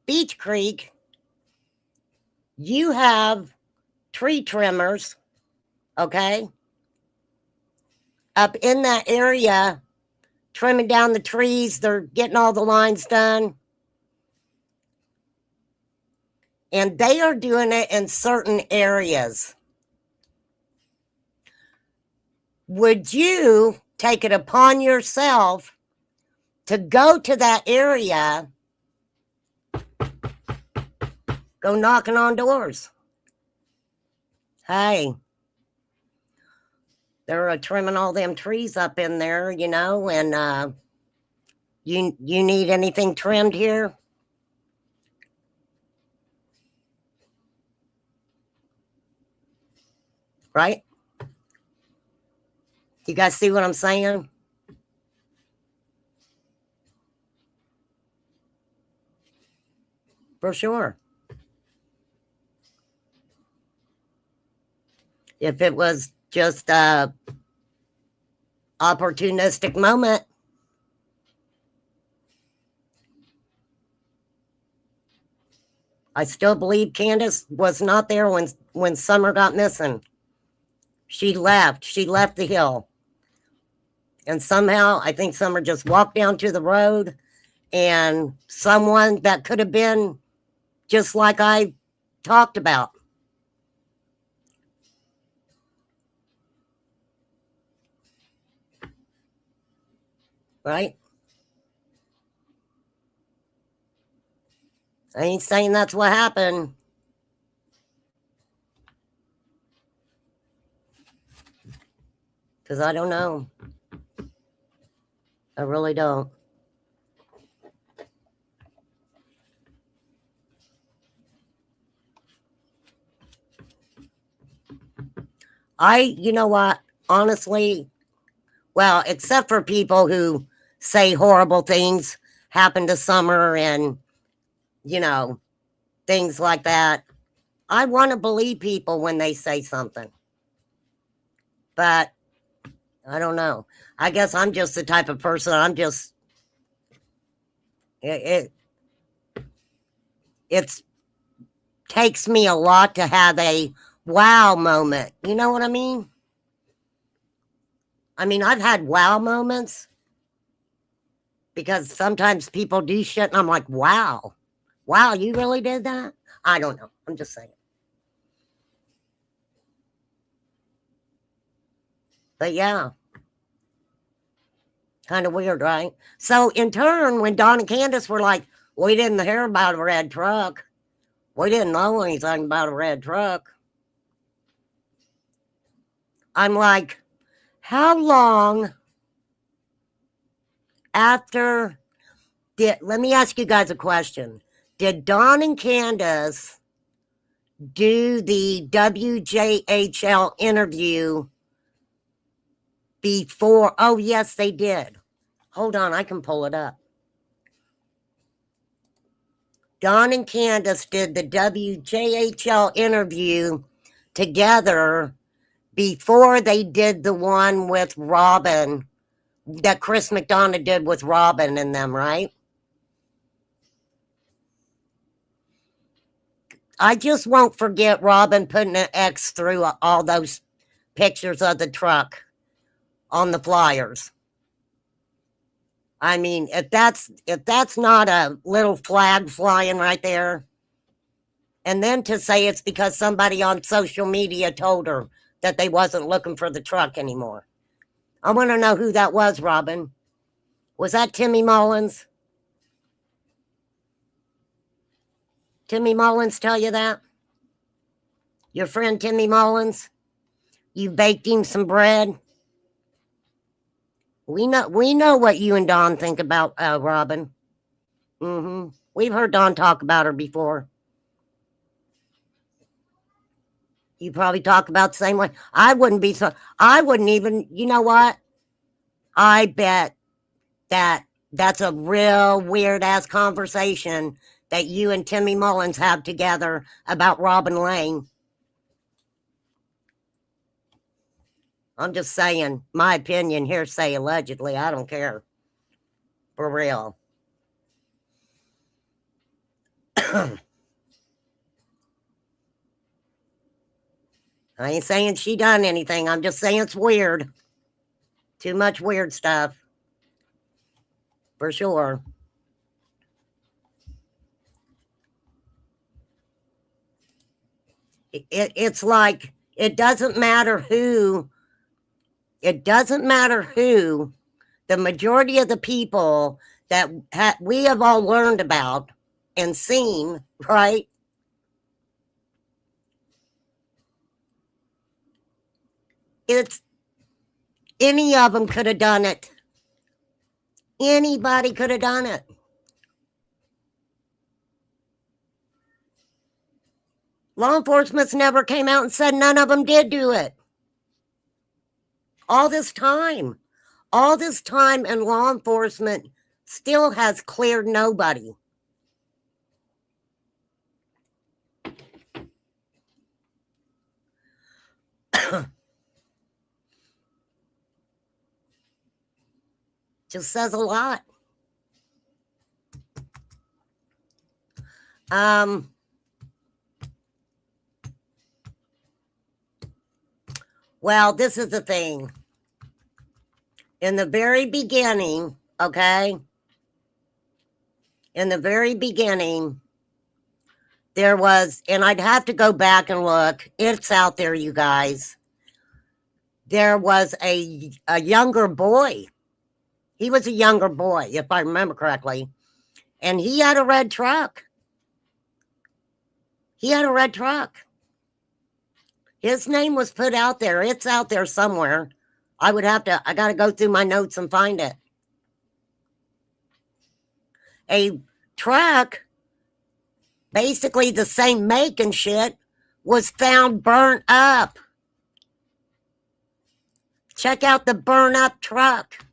[SPEAKER 1] Beach Creek, you have tree trimmers, okay, up in that area, trimming down the trees. They're getting all the lines done. And they are doing it in certain areas. Would you take it upon yourself to go to that area, go knocking on doors? Hey, they're trimming all them trees up in there, you know, and you need anything trimmed here? Right? You guys see what I'm saying? For sure. If it was just a opportunistic moment, I still believe Candace was not there when Summer got missing. She left the hill. And somehow I think Summer just walked down to the road, and someone that could have been just like I talked about. Right? I ain't saying that's what happened. Because I don't know. I really don't. You know what? Honestly, well, except for people who say horrible things happen to Summer and, you know, things like that. I want to believe people when they say something. But I don't know. I guess I'm just the type of person, it takes me a lot to have a wow moment. You know what I mean? I mean, I've had wow moments because sometimes people do shit and I'm like, wow, you really did that? I don't know. I'm just saying. But yeah, kind of weird, right? So in turn, when Don and Candace were like, we didn't hear about a red truck, we didn't know anything about a red truck, I'm like, how long after let me ask you guys a question. Did Don and Candace do the WJHL interview before? Oh, yes, they did. Hold on, I can pull it up. Don and Candace did the WJHL interview together before they did the one with Robin that Chris McDonough did with Robin and them, right? I just won't forget Robin putting an X through all those pictures of the truck on the flyers. I mean, if that's not a little flag flying right there, and then to say it's because somebody on social media told her that they wasn't looking for the truck anymore. I want to know who that was, Robin. Was that Timmy Mullins? Timmy Mullins tell you that? Your friend Timmy Mullins? You baked him some bread? We know what you and Don think about Robin. We've heard Don talk about her before. You probably talk about the same way. I wouldn't even, you know what? I bet that's a real weird ass conversation that you and Timmy Mullins have together about Robin Lane. I'm just saying, my opinion, hearsay, allegedly. I don't care. For real. I ain't saying she done anything. I'm just saying it's weird. Too much weird stuff. For sure. It's like, it doesn't matter who, the majority of the people that we have all learned about and seen, right? It's, any of them could have done it. Anybody could have done it. Law enforcement's never came out and said none of them did do it. All this time, and law enforcement still has cleared nobody. Just says a lot. Well, this is the thing. In the very beginning, okay? In the very beginning, there was, and I'd have to go back and look. It's out there, you guys. There was a younger boy. He was a younger boy, if I remember correctly. And he had a red truck. His name was put out there. It's out there somewhere. I got to go through my notes and find it. A truck, basically the same make and shit, was found burnt up. Check out the burn up truck.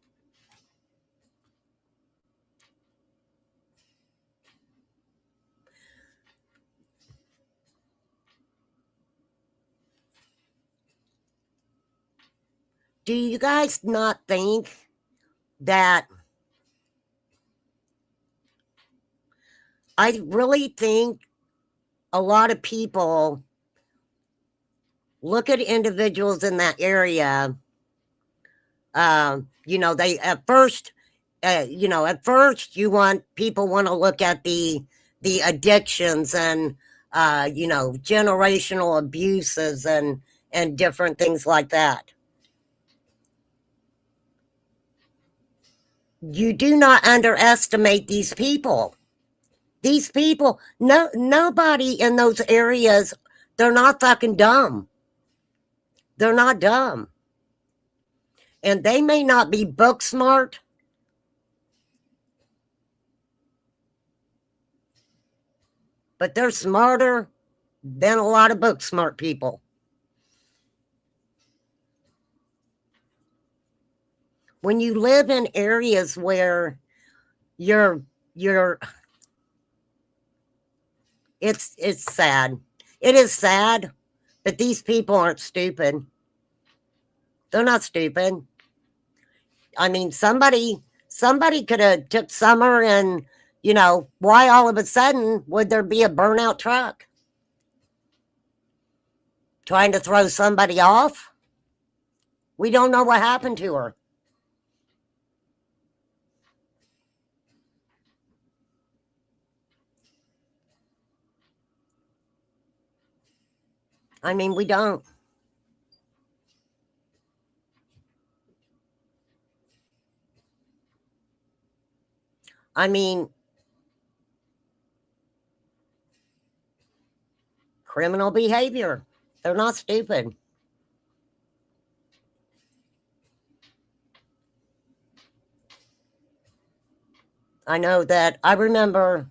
[SPEAKER 1] Do you guys not think that, I really think a lot of people look at individuals in that area, they at first, you know, at first people want to look at the addictions and, you know, generational abuses and different things like that. You do not underestimate these people. These people, nobody in those areas, they're not fucking dumb. They're not dumb. And they may not be book smart, but they're smarter than a lot of book smart people. When you live in areas where you're it's sad. It is sad, but these people aren't stupid. They're not stupid. I mean, somebody could have took Summer and, you know, why all of a sudden would there be a burnout truck? Trying to throw somebody off? We don't know what happened to her. I mean, we don't. I mean, criminal behavior. They're not stupid. I know that I remember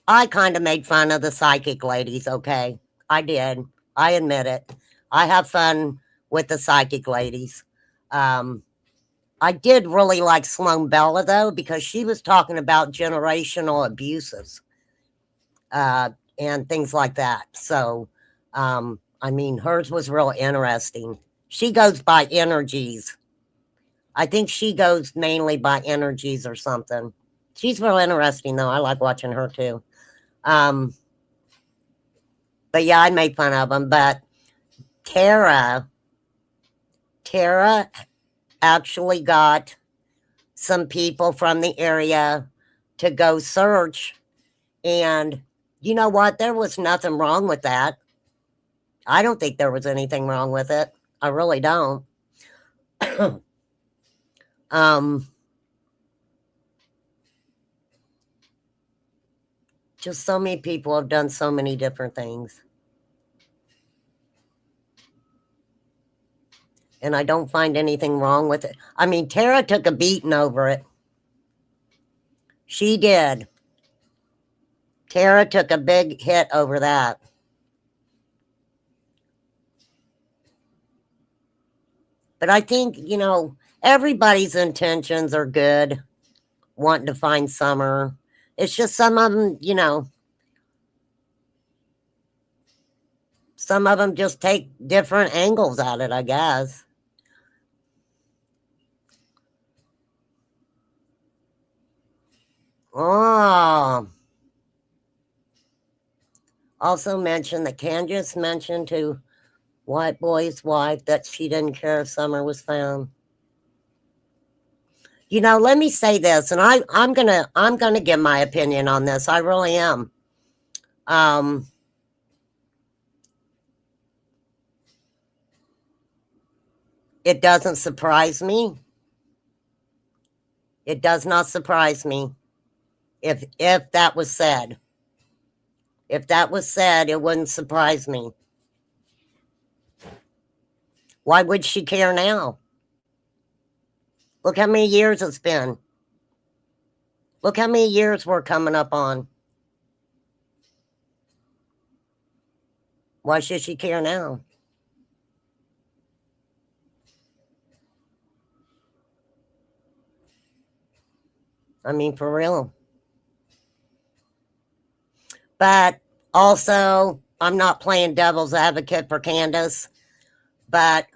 [SPEAKER 1] I kind of made fun of the psychic ladies, okay? I did. I admit it. I have fun with the psychic ladies. I did really like Sloan Bella, though, because she was talking about generational abuses and things like that. So, I mean, hers was real interesting. She goes by energies. I think she goes mainly by energies or something. She's real interesting, though. I like watching her, too. But yeah, I made fun of them. But Tara actually got some people from the area to go search. And you know what? There was nothing wrong with that. I don't think there was anything wrong with it. I really don't. Just so many people have done so many different things. And I don't find anything wrong with it. I mean, Tara took a beating over it. She did. Tara took a big hit over that. But I think, you know, everybody's intentions are good, wanting to find Summer. It's just some of them, you know, some of them just take different angles at it, I guess. Oh. Also mentioned that Candace mentioned to White Boy's wife that she didn't care if Summer was found. You know, let me say this, and I'm gonna give my opinion on this. I really am. It doesn't surprise me. It does not surprise me if that was said. If that was said, it wouldn't surprise me. Why would she care now? Look how many years it's been. Look how many years we're coming up on. Why should she care now? I mean, for real. But also, I'm not playing devil's advocate for Candace, but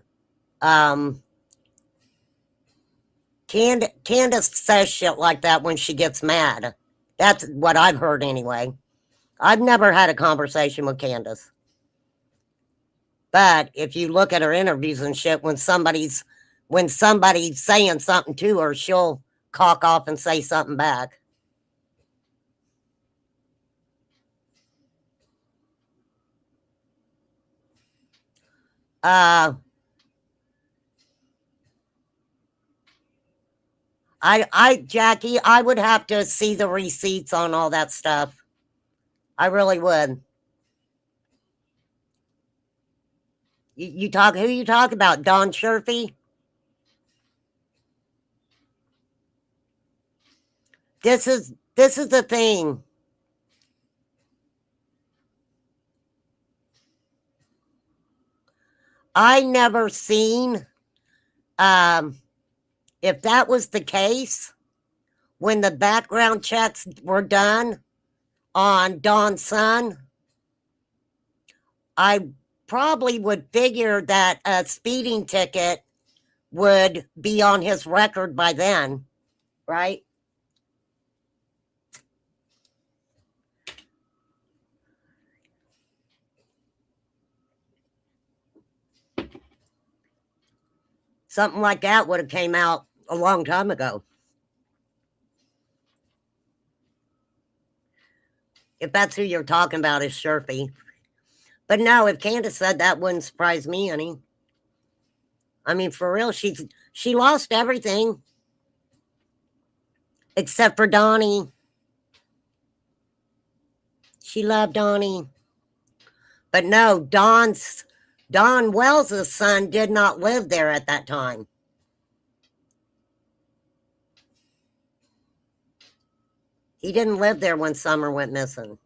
[SPEAKER 1] Candace says shit like that when she gets mad. That's what I've heard anyway. I've never had a conversation with Candace. But if you look at her interviews and shit, when somebody's saying something to her, she'll cock off and say something back. Jackie, I would have to see the receipts on all that stuff. I really would. You talk, who you talk about? Don Sherfy? This is the thing. I never seen, if that was the case, when the background checks were done on Don's son, I probably would figure that a speeding ticket would be on his record by then, right? Something like that would have came out a long time ago. If that's who you're talking about is Sherfy. But no, if Candace said that, wouldn't surprise me any. I mean, for real, she lost everything. Except for Donnie. She loved Donnie. But no, Don Wells' son did not live there at that time. He didn't live there when Summer went missing.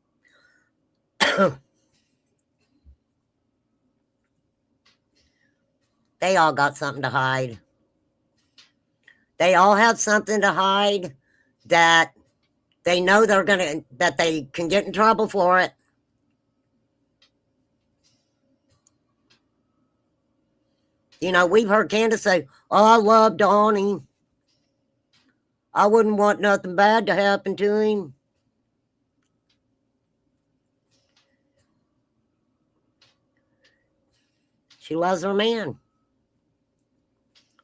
[SPEAKER 1] They all got something to hide. They all have something to hide that they know that they can get in trouble for it. You know, we've heard Candace say, "Oh, I love Donnie. I wouldn't want nothing bad to happen to him." She loves her man.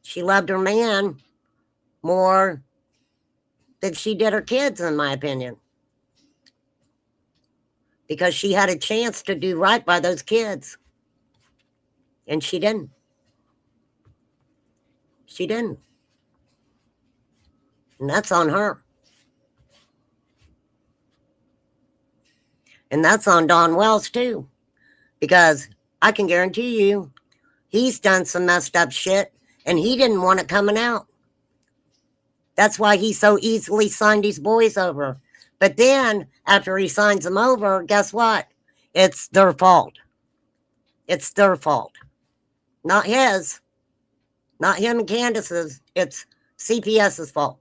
[SPEAKER 1] She loved her man more than she did her kids, in my opinion. Because she had a chance to do right by those kids. And she didn't. She didn't. And that's on her. And that's on Don Wells, too. Because I can guarantee you, he's done some messed up shit, and he didn't want it coming out. That's why he so easily signed these boys over. But then, after he signs them over, guess what? It's their fault. It's their fault. Not his. Not him and Candace's. It's CPS's fault.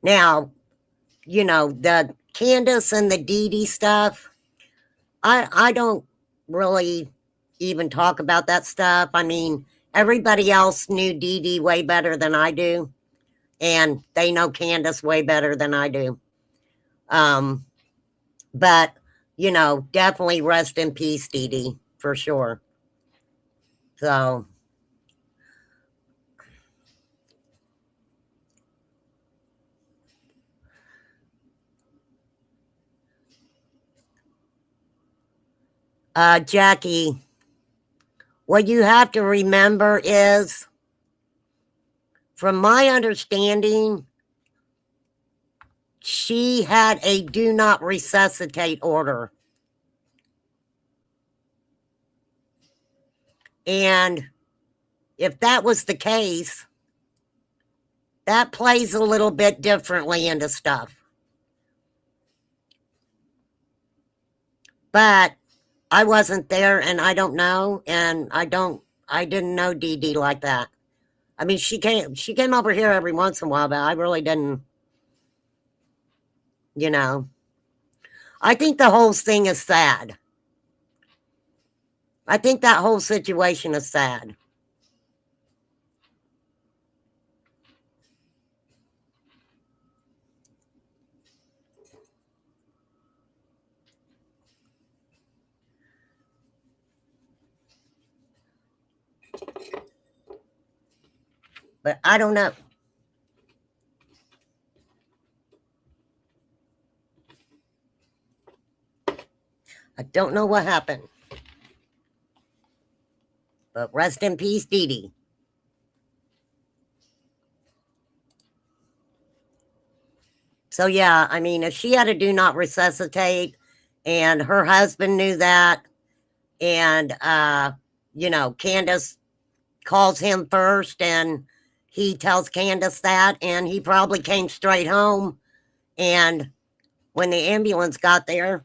[SPEAKER 1] Now, you know, the Candace and the Dee Dee stuff, I don't really even talk about that stuff. I mean, everybody else knew Dee Dee way better than I do. And they know Candace way better than I do. But, you know, definitely rest in peace, Dee Dee, for sure. So... Jackie, what you have to remember is, from my understanding, she had a do not resuscitate order. And if that was the case, that plays a little bit differently into stuff. But I wasn't there, and I don't know, and I didn't know Dee Dee like that. I mean, she came over here every once in a while, but I really didn't, you know. I think the whole thing is sad. I think that whole situation is sad. But I don't know. I don't know what happened. But rest in peace, Dee Dee. So, yeah, I mean, if she had a do not resuscitate and her husband knew that, and, you know, Candace calls him first and he tells Candace that, and he probably came straight home. And when the ambulance got there,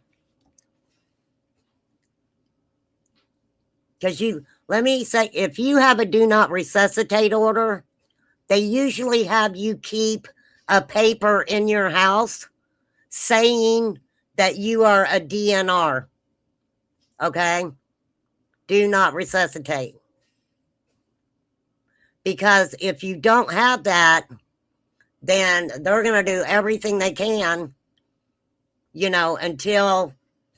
[SPEAKER 1] because let me say, if you have a do not resuscitate order, they usually have you keep a paper in your house saying that you are a DNR. Okay? Do not resuscitate. Because if you don't have that, then they're going to do everything they can, you know, until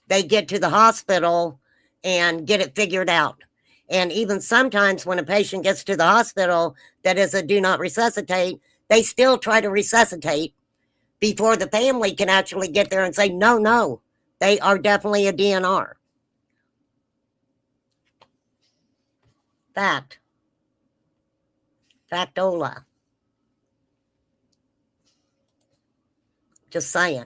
[SPEAKER 1] they get to the hospital and get it figured out. And even sometimes when a patient gets to the hospital that is a do not resuscitate, they still try to resuscitate before the family can actually get there and say, no, they are definitely a DNR. Fact. Factola. Just saying.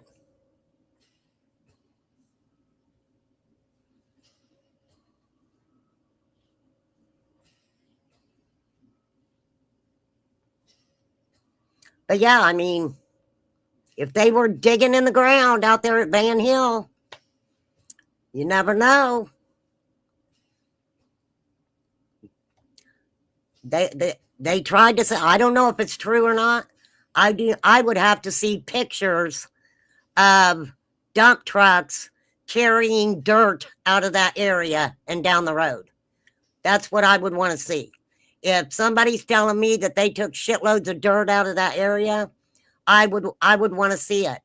[SPEAKER 1] But yeah, I mean, if they were digging in the ground out there at Van Hill, you never know. They tried to say, I don't know if it's true or not. I would have to see pictures of dump trucks carrying dirt out of that area and down the road. That's what I would want to see. If somebody's telling me that they took shitloads of dirt out of that area, I would want to see it.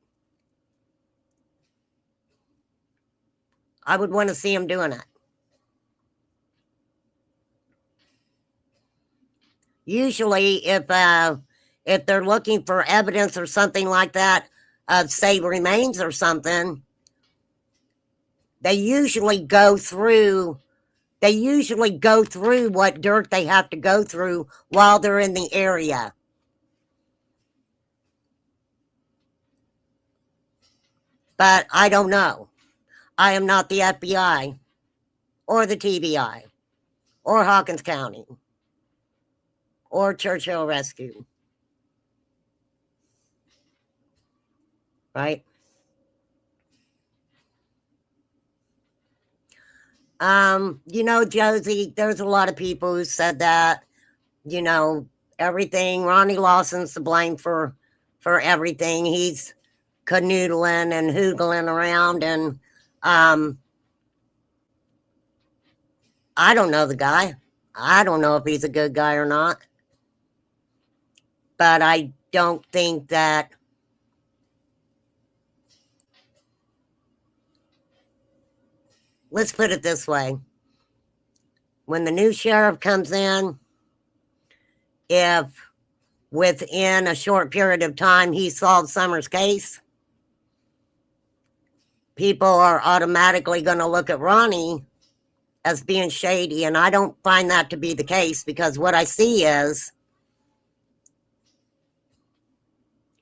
[SPEAKER 1] I would want to see them doing it. Usually, if they're looking for evidence or something like that of, say, remains or something, they usually go through what dirt they have to go through while they're in the area. But I don't know. I am not the FBI or the TBI or Hawkins County or Churchill Rescue. Right? You know, Josie, there's a lot of people who said that, you know, everything, Ronnie Lawson's to blame for everything. He's canoodling and hoogling around, and I don't know the guy. I don't know if he's a good guy or not. But I don't think that let's put it this way. When the new sheriff comes in, if within a short period of time he solves Summer's case, people are automatically going to look at Ronnie as being shady. And I don't find that to be the case, because what I see is,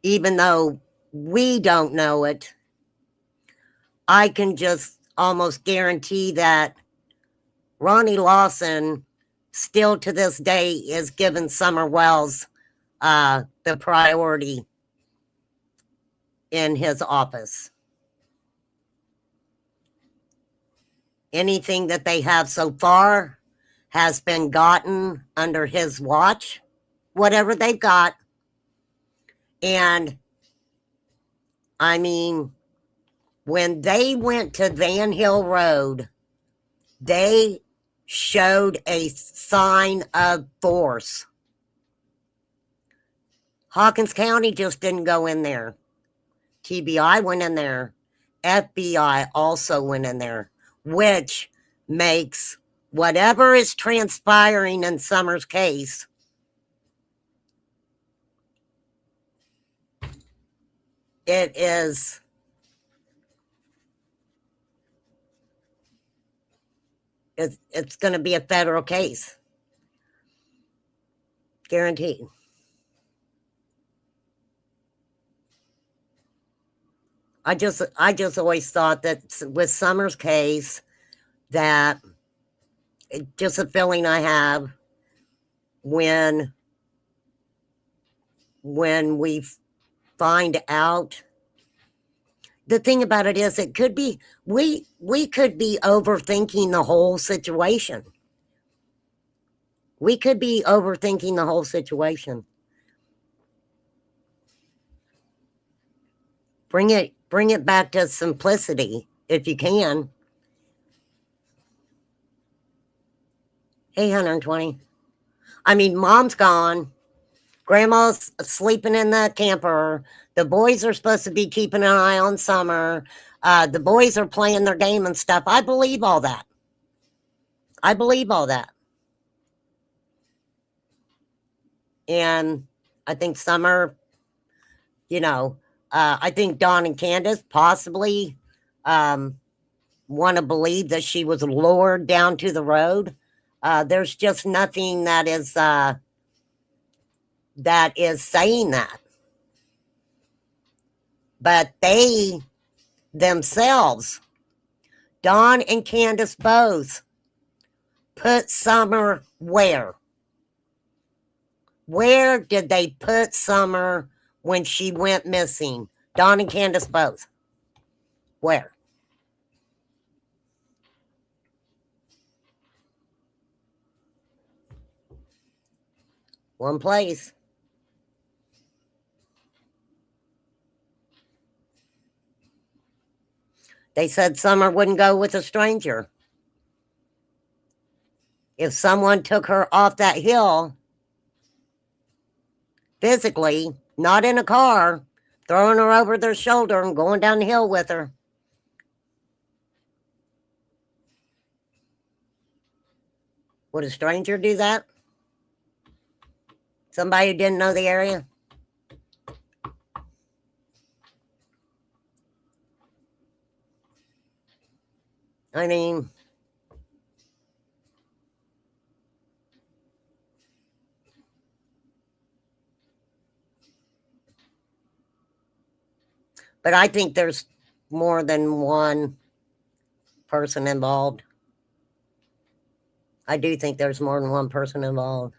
[SPEAKER 1] even though we don't know it, I can just almost guarantee that Ronnie Lawson still to this day is giving Summer Wells the priority in his office. Anything that they have so far has been gotten under his watch, whatever they've got. And I mean, when they went to Van Hill Road, they showed a sign of force. Hawkins County just didn't go in there. TBI went in there. FBI also went in there, which makes whatever is transpiring in Summer's case It is. It's going to be a federal case. Guaranteed. I just always thought that with Summer's case, that just a feeling I have when we find out. The thing about it is, it could be we could be overthinking the whole situation. We could be overthinking the whole situation. Bring it back to simplicity if you can. Hey, 120. I mean, mom's gone. Grandma's sleeping in the camper. The boys are supposed to be keeping an eye on Summer. The boys are playing their game and stuff. I believe all that. I believe all that. And I think Summer, I think Dawn and Candace possibly want to believe that she was lured down to the road. There's just nothing that is saying that. But they themselves, Dawn and Candace both, put Summer where? Where did they put Summer when she went missing? Dawn and Candace both. Where? One place. They said Summer wouldn't go with a stranger. If someone took her off that hill, physically, not in a car, throwing her over their shoulder and going down the hill with her. Would a stranger do that? Somebody who didn't know the area? I mean, but I think there's more than one person involved. I do think there's more than one person involved.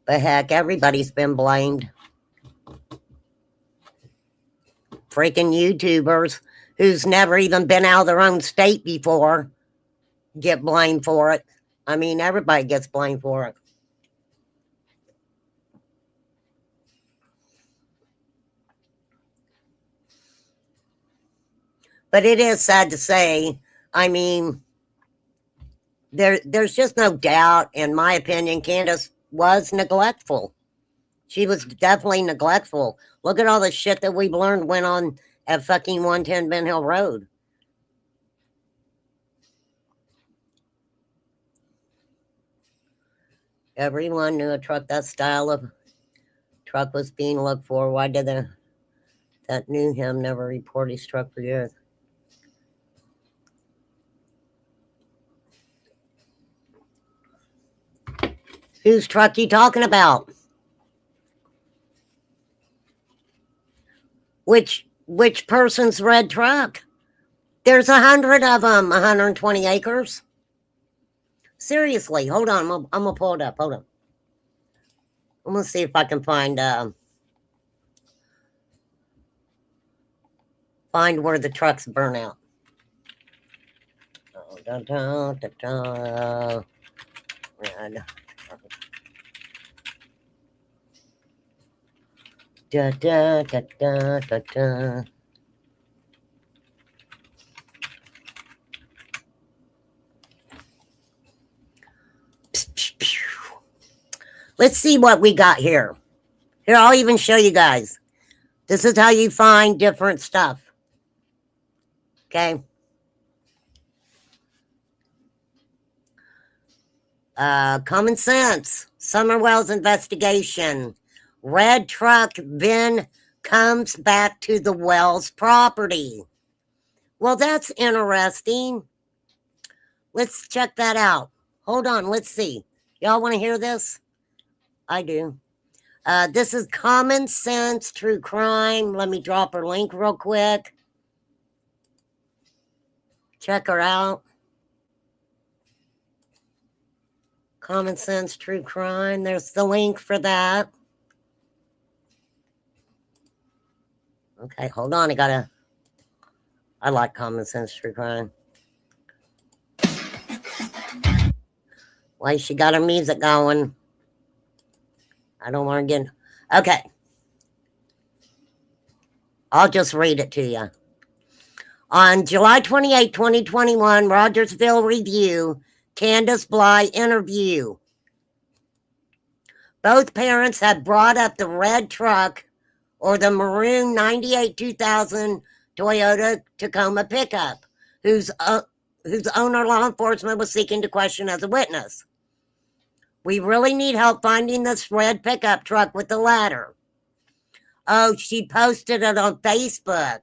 [SPEAKER 1] But heck, everybody's been blamed. Freaking YouTubers who's never even been out of their own state before get blamed for it. I mean, everybody gets blamed for it. But it is sad to say, I mean, there's just no doubt, in my opinion, Candace was neglectful. She was definitely neglectful. Look at all the shit that we've learned went on at fucking 110 Ben Hill Road. Everyone knew a truck, that style of truck was being looked for. Why did that knew him never report his truck for years? Whose truck you talking about? Which person's red truck? There's 100 of them, 120 acres. Seriously, hold on. I'm gonna pull it up. Hold on. I'm gonna see if I can find where the trucks burn out. Oh, da, da, da, da. Red. Da, da, da, da, da, da. Let's see what we got here. Here, I'll even show you guys. This is how you find different stuff. Okay. Common Sense, Summer Wells investigation. Red truck then comes back to the Wells property. Well, that's interesting. Let's check that out. Hold on, let's see. Y'all want to hear this? I do. This is Common Sense True Crime. Let me drop her link real quick. Check her out. Common Sense True Crime. There's the link for that. Okay, hold on. I like Common Sense True Crime. Why she got her music going? I don't want to get... Okay. I'll just read it to you. On July 28, 2021, Rogersville Review, Candace Bly interview. Both parents had brought up the red truck or the maroon 98 2000 Toyota Tacoma pickup, whose owner law enforcement was seeking to question as a witness. We really need help finding this red pickup truck with the ladder. Oh, she posted it on Facebook.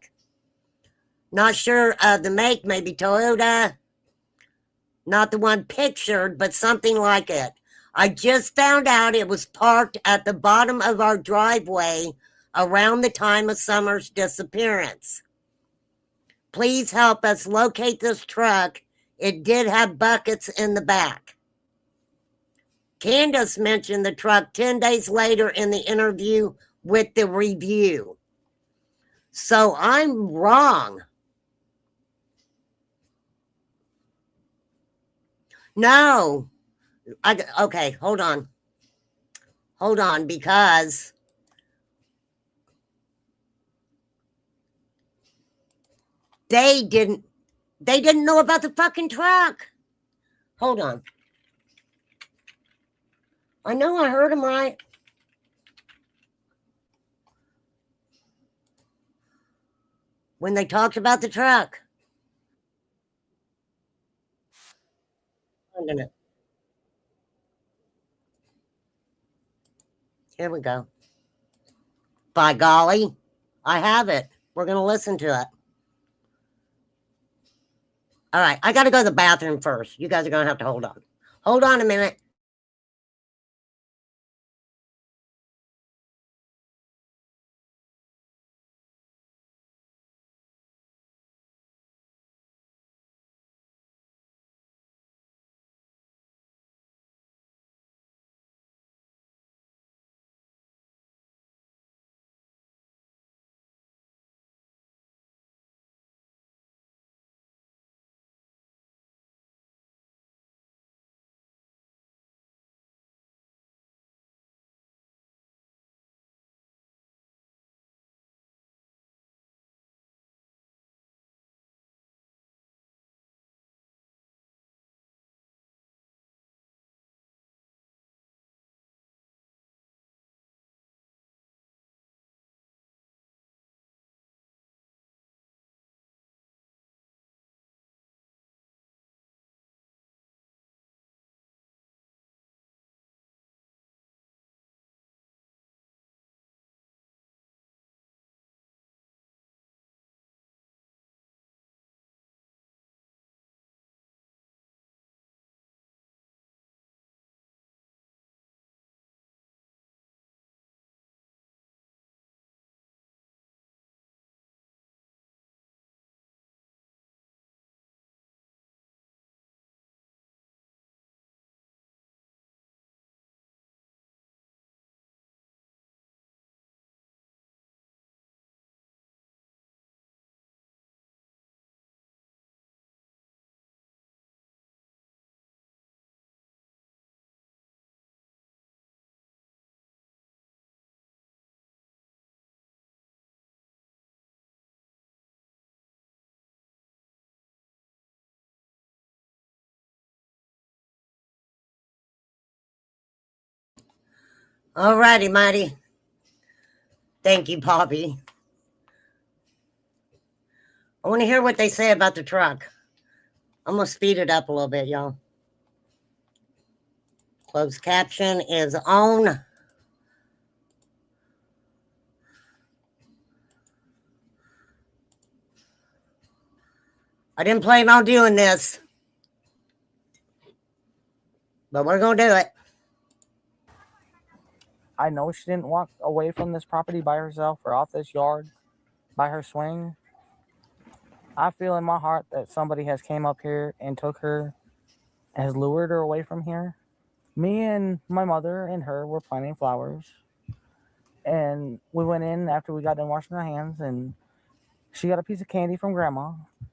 [SPEAKER 1] Not sure of the make, maybe Toyota. Not the one pictured, but something like it. I just found out it was parked at the bottom of our driveway around the time of Summer's disappearance. Please help us locate this truck. It did have buckets in the back. Candace mentioned the truck 10 days later in the interview with the Review. So I'm wrong. No. Okay, hold on. Hold on, because they didn't know about the fucking truck. Hold on. I know I heard him right. When they talked about the truck. Here we go. By golly, I have it. We're going to listen to it. All right, I got to go to the bathroom first. You guys are going to have to hold on. Hold on a minute. All righty, Mighty. Thank you, Poppy. I want to hear what they say about the truck. I'm going to speed it up a little bit, y'all. Closed caption is on. I didn't plan on doing this, but we're going to do it.
[SPEAKER 3] I know she didn't walk away from this property by herself or off this yard by her swing. I feel in my heart that somebody has came up here and took her, has lured her away from here. Me and my mother and her were planting flowers. And we went in after we got done washing our hands, and she got a piece of candy from Grandma,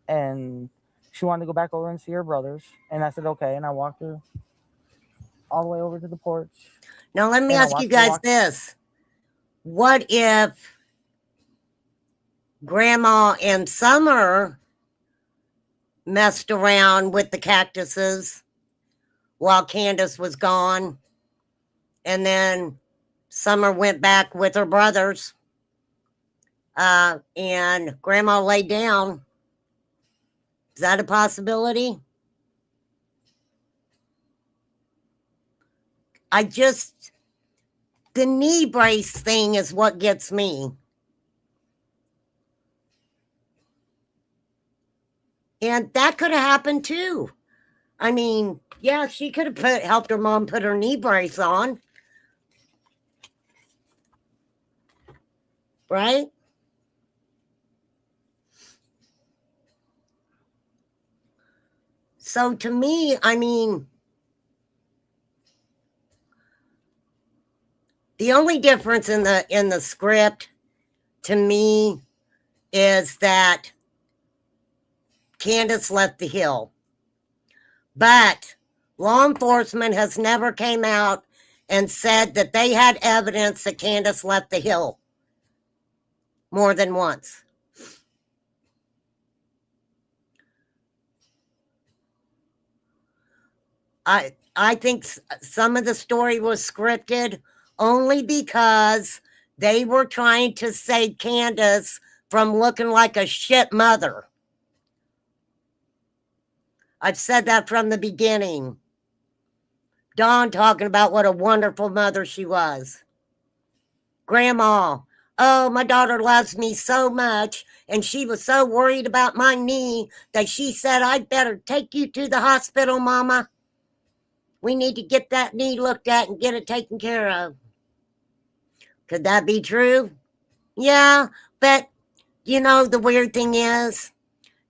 [SPEAKER 3] and she wanted to go back over and see her brothers. And I said, okay. And I walked her all the way over to the porch.
[SPEAKER 1] Now, let me
[SPEAKER 3] And I
[SPEAKER 1] ask you
[SPEAKER 3] watched her
[SPEAKER 1] guys
[SPEAKER 3] walk-
[SPEAKER 1] this. What if Grandma and Summer messed around with the cactuses while Candace was gone, and then Summer went back with her brothers, and Grandma laid down? Is that a possibility? The knee brace thing is what gets me. And that could have happened too. I mean, yeah, she could have helped her mom put her knee brace on. Right? So to me, I mean, the only difference in the script to me is that Candace left the hill. But law enforcement has never came out and said that they had evidence that Candace left the hill more than once. I think some of the story was scripted only because they were trying to save Candace from looking like a shit mother. I've said that from the beginning. Dawn talking about what a wonderful mother she was. Grandma, oh, my daughter loves me so much, and she was so worried about my knee that she said, I'd better take you to the hospital, Mama. We need to get that knee looked at and get it taken care of. Could that be true? Yeah, but you know, the weird thing is,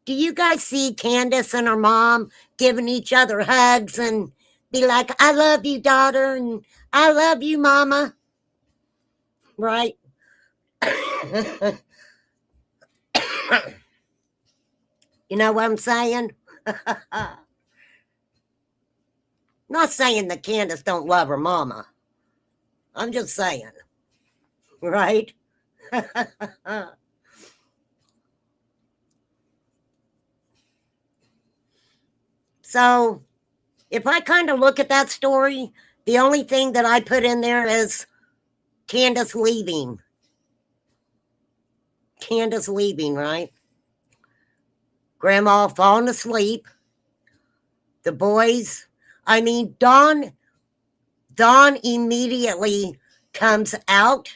[SPEAKER 1] do you guys see Candace and her mom giving each other hugs and be like, I love you, daughter, and I love you, Mama? Right? You know what I'm saying? Not saying that Candace don't love her mama. I'm just saying. Right? So, if I kind of look at that story, the only thing that I put in there is Candace leaving. Candace leaving, right? Grandma falling asleep. The boys, I mean, Dawn immediately comes out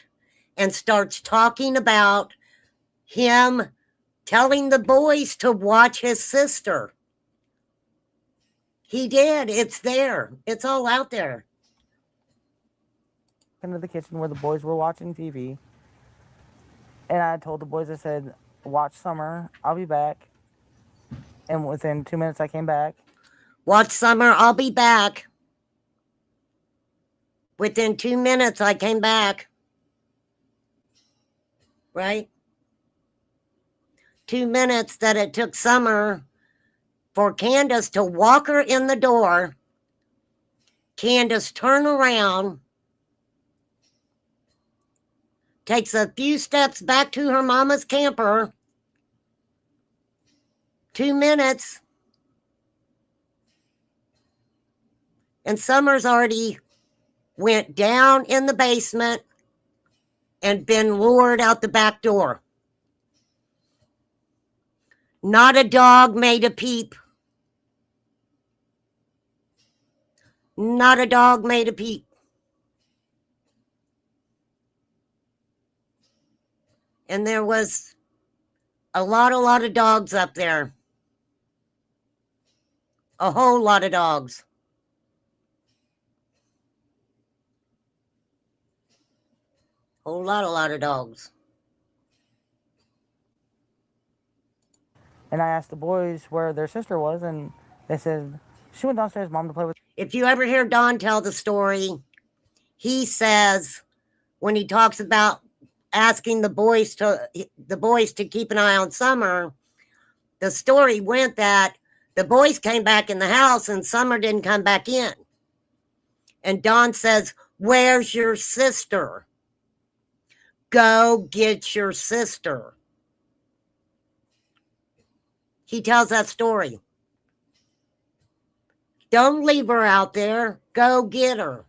[SPEAKER 1] and starts talking about him telling the boys to watch his sister. He did. It's there. It's all out there.
[SPEAKER 3] Into the kitchen where the boys were watching TV. And I told the boys, I said, watch Summer. I'll be back. And within 2 minutes, I came back.
[SPEAKER 1] Watch Summer. I'll be back. Within 2 minutes, I came back. Right? 2 minutes that it took Summer for Candace to walk her in the door. Candace turn around, takes a few steps back to her mama's camper. 2 minutes. And Summer's already went down in the basement and been lured out the back door. Not a dog made a peep. Not a dog made a peep. And there was a lot of dogs up there. A whole lot of dogs. Whole lot of dogs.
[SPEAKER 3] And I asked the boys where their sister was, and they said she went downstairs, mom, to play with.
[SPEAKER 1] If you ever hear Don tell the story, he says when he talks about asking the boys to keep an eye on Summer, the story went that the boys came back in the house and Summer didn't come back in. And Don says, "Where's your sister? Go get your sister." He tells that story. Don't leave her out there. Go get her.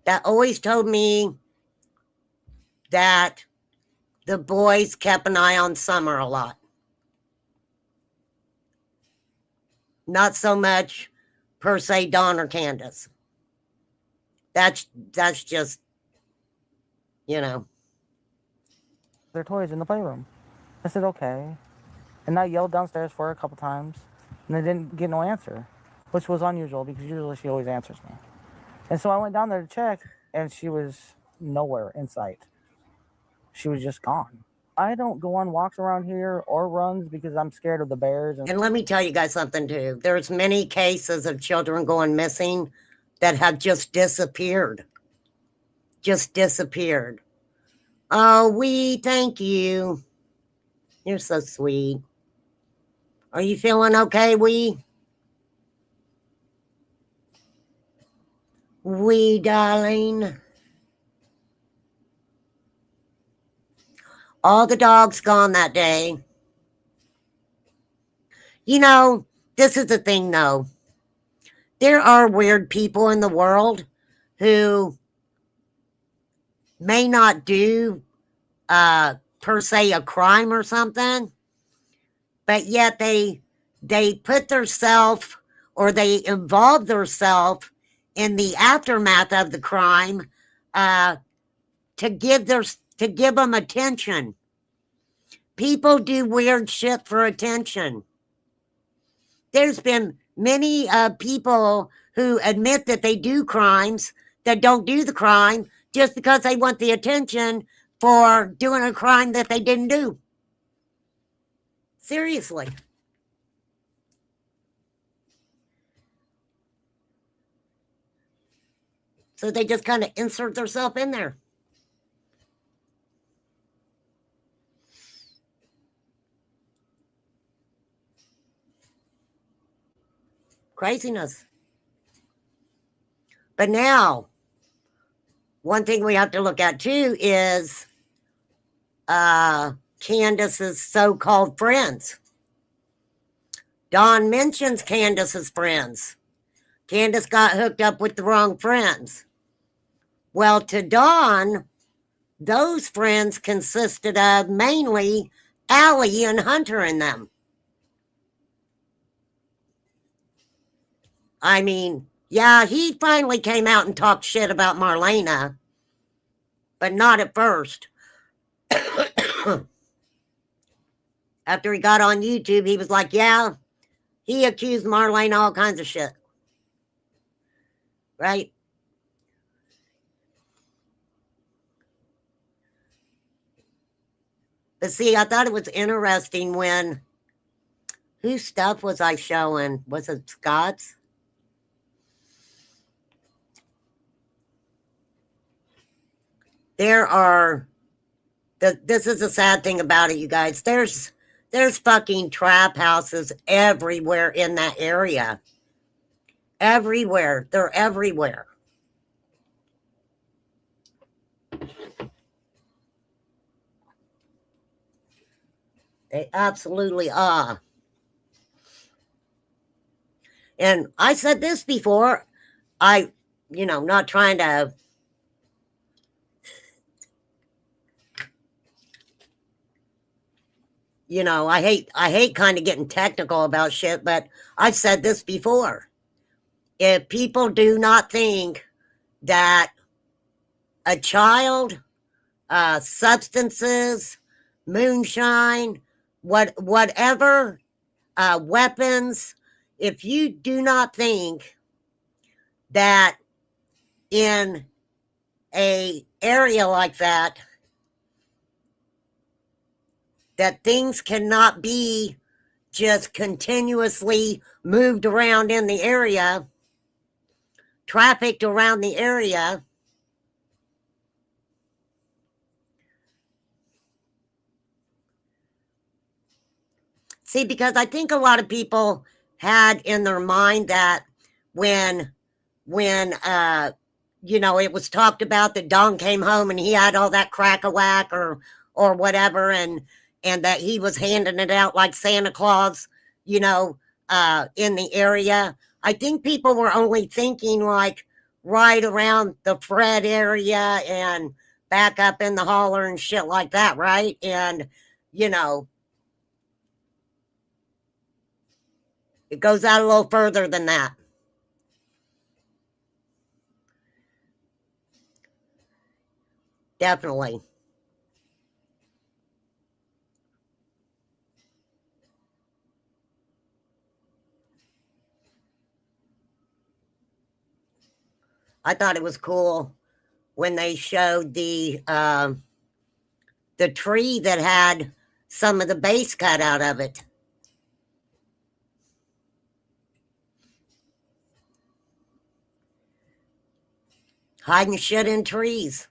[SPEAKER 1] That always told me that the boys kept an eye on Summer a lot. Not so much per se Don or Candace. That's just, you know.
[SPEAKER 3] Their toys in the playroom. I said, okay. And I yelled downstairs for her a couple times, and I didn't get no answer, which was unusual because usually she always answers me. And so I went down there to check, and she was nowhere in sight. She was just gone. I don't go on walks around here or runs because I'm scared of the bears.
[SPEAKER 1] And let me tell you guys something too. There's many cases of children going missing that have just disappeared. Just disappeared. Oh, Wee, thank you. You're so sweet. Are you feeling okay, Wee? Wee, darling. All the dogs gone that day. You know, this is the thing, though. There are weird people in the world who may not do per se a crime or something, but yet they put theirself or they involve theirself in the aftermath of the crime to give them attention. People do weird shit for attention. There's been many people who admit that they do crimes that don't do the crime just because they want the attention for doing a crime that they didn't do. Seriously. So they just kind of insert themselves in there. Craziness. But now, one thing we have to look at too is Candace's so-called friends. Don mentions Candace's friends. Candace got hooked up with the wrong friends. Well, to Don, those friends consisted of mainly Allie and Hunter and them. I mean, yeah, he finally came out and talked shit about Marlena, but not at first. After he got on YouTube, he was like, yeah, he accused Marlena all kinds of shit. Right? But see, I thought it was interesting when, whose stuff was I showing? Was it Scott's? There are, this is the sad thing about it, you guys. There's fucking trap houses everywhere in that area. Everywhere. They're everywhere. They absolutely are. And I said this before. Not trying to you know, I hate kind of getting technical about shit, but I've said this before. If people do not think that a child, substances, moonshine, whatever, weapons, if you do not think that in a area like that, that things cannot be just continuously moved around in the area, trafficked around the area. See, because I think a lot of people had in their mind that when you know, it was talked about that Don came home and he had all that crack-a-whack or whatever, and that he was handing it out like Santa Claus, you know, in the area. I think people were only thinking like right around the Fred area and back up in the holler and shit like that, right? And, you know, it goes out a little further than that. Definitely. I thought it was cool when they showed the tree that had some of the base cut out of it. Hiding shit in trees.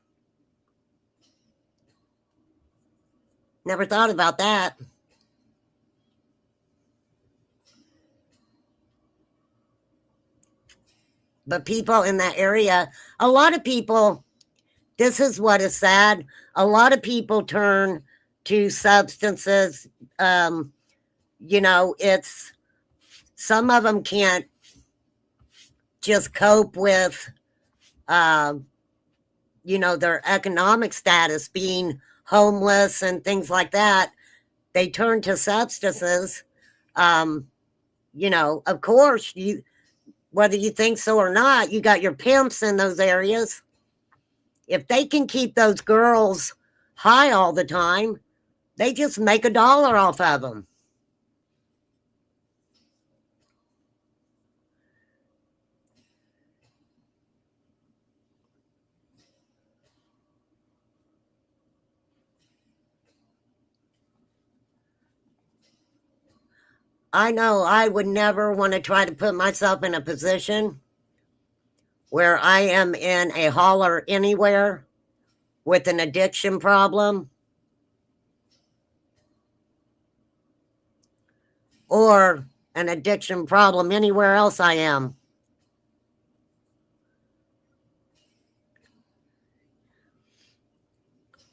[SPEAKER 1] Never thought about that. But people in that area, a lot of people, this is what is sad. A lot of people turn to substances. You know, it's some of them can't just cope with, you know, their economic status, being homeless and things like that. They turn to substances. You know, of course, whether you think so or not, you got your pimps in those areas. If they can keep those girls high all the time, they just make $1 off of them. I know I would never want to try to put myself in a position where I am in a holler anywhere with an addiction problem or an addiction problem anywhere else I am.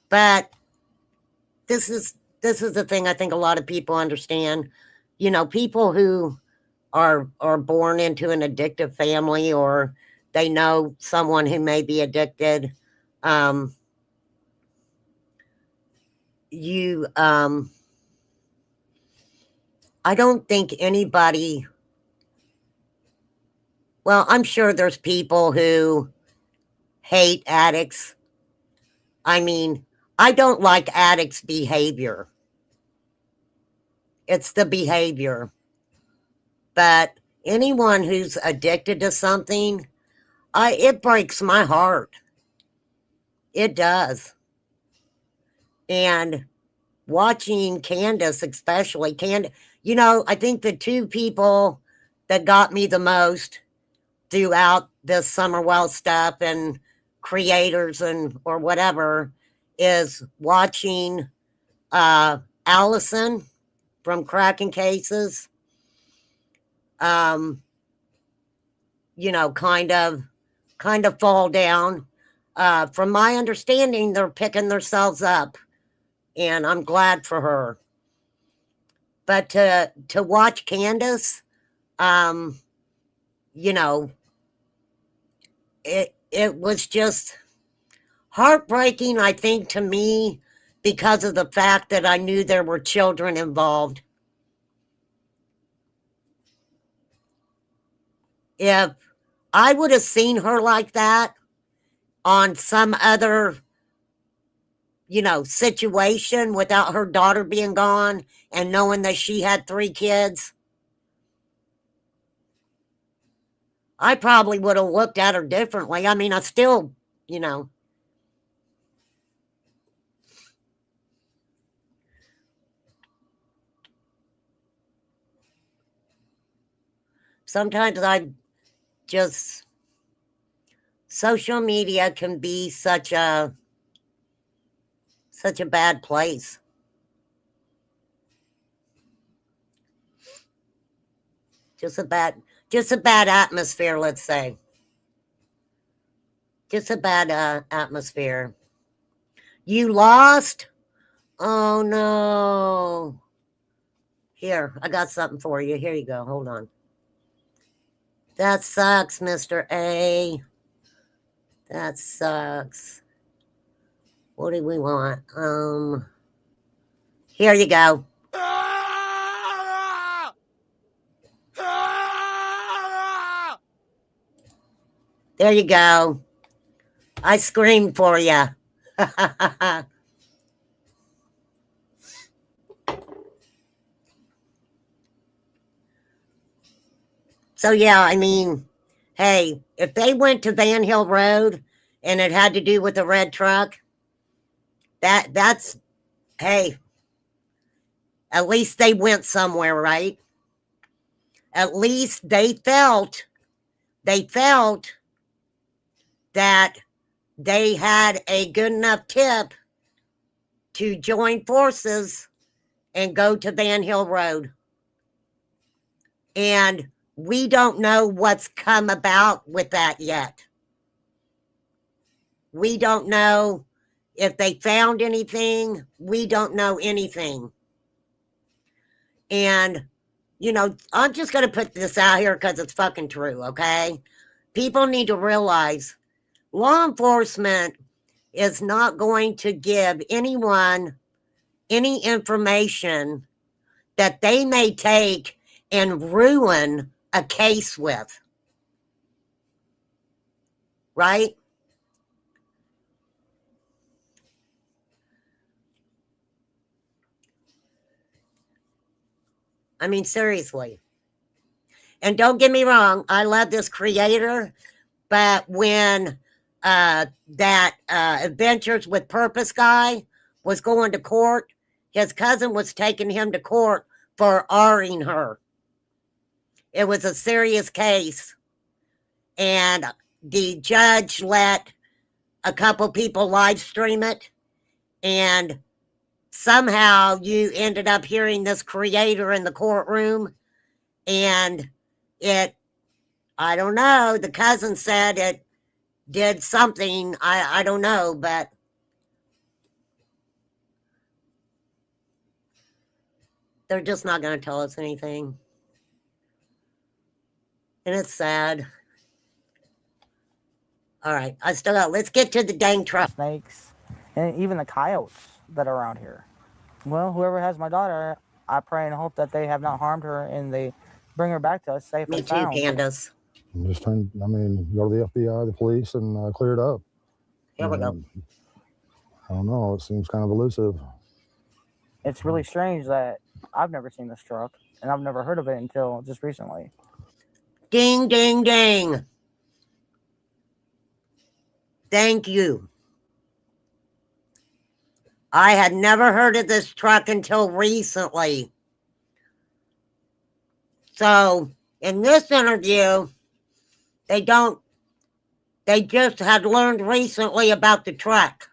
[SPEAKER 1] But this is the thing I think a lot of people understand. You know, people who are born into an addictive family, or they know someone who may be addicted, I don't think anybody, well, I'm sure there's people who hate addicts. I mean, I don't like addicts' behavior. It's the behavior. But anyone who's addicted to something, it breaks my heart. It does. And watching Candace, especially, you know, I think the two people that got me the most throughout this Summerwell stuff and creators and or whatever is watching Allison from Cracking Cases, you know, kind of fall down. From my understanding, they're picking themselves up, and I'm glad for her. But to watch Candace, you know, it was just heartbreaking, I think, to me, because of the fact that I knew there were children involved. If I would have seen her like that on some other, situation without her daughter being gone and knowing that she had 3 kids, I probably would have looked at her differently. I mean, I still, sometimes social media can be such a bad place. Just a bad atmosphere, let's say. Just a bad atmosphere. You lost? Oh no. Here, I got something for you. Here you go. Hold on. That sucks, Mr. A. That sucks. What do we want? Here you go. There you go. I screamed for you. So yeah, I mean, hey, if they went to Van Hill Road and it had to do with a red truck, that's hey, at least they went somewhere, right? At least they felt that they had a good enough tip to join forces and go to Van Hill Road. And we don't know what's come about with that yet. We don't know if they found anything. We don't know anything. And, I'm just going to put this out here because it's fucking true, okay? People need to realize law enforcement is not going to give anyone any information that they may take and ruin a case with. Right? I mean, seriously. And don't get me wrong, I love this creator, but when that Adventures with Purpose guy was going to court, his cousin was taking him to court for R-ing her. It was a serious case, and the judge let a couple people live stream it, and somehow you ended up hearing this creator in the courtroom, and I don't know, the cousin said it did something, I don't know, but they're just not going to tell us anything. And it's sad. All right, let's get to the dang truck.
[SPEAKER 3] Snakes, and even the coyotes that are around here. Well, whoever has my daughter, I pray and hope that they have not harmed her and they bring her back to us safe
[SPEAKER 1] Me
[SPEAKER 3] and
[SPEAKER 1] too,
[SPEAKER 3] sound.
[SPEAKER 1] Candace.
[SPEAKER 5] Just go to the FBI, the police, and clear it up.
[SPEAKER 1] Here we go.
[SPEAKER 5] I don't know. It seems kind of elusive.
[SPEAKER 3] It's really strange that I've never seen this truck, and I've never heard of it until just recently.
[SPEAKER 1] Ding, ding, ding. Thank you. I had never heard of this truck until recently. So, in this interview, they just had learned recently about the truck.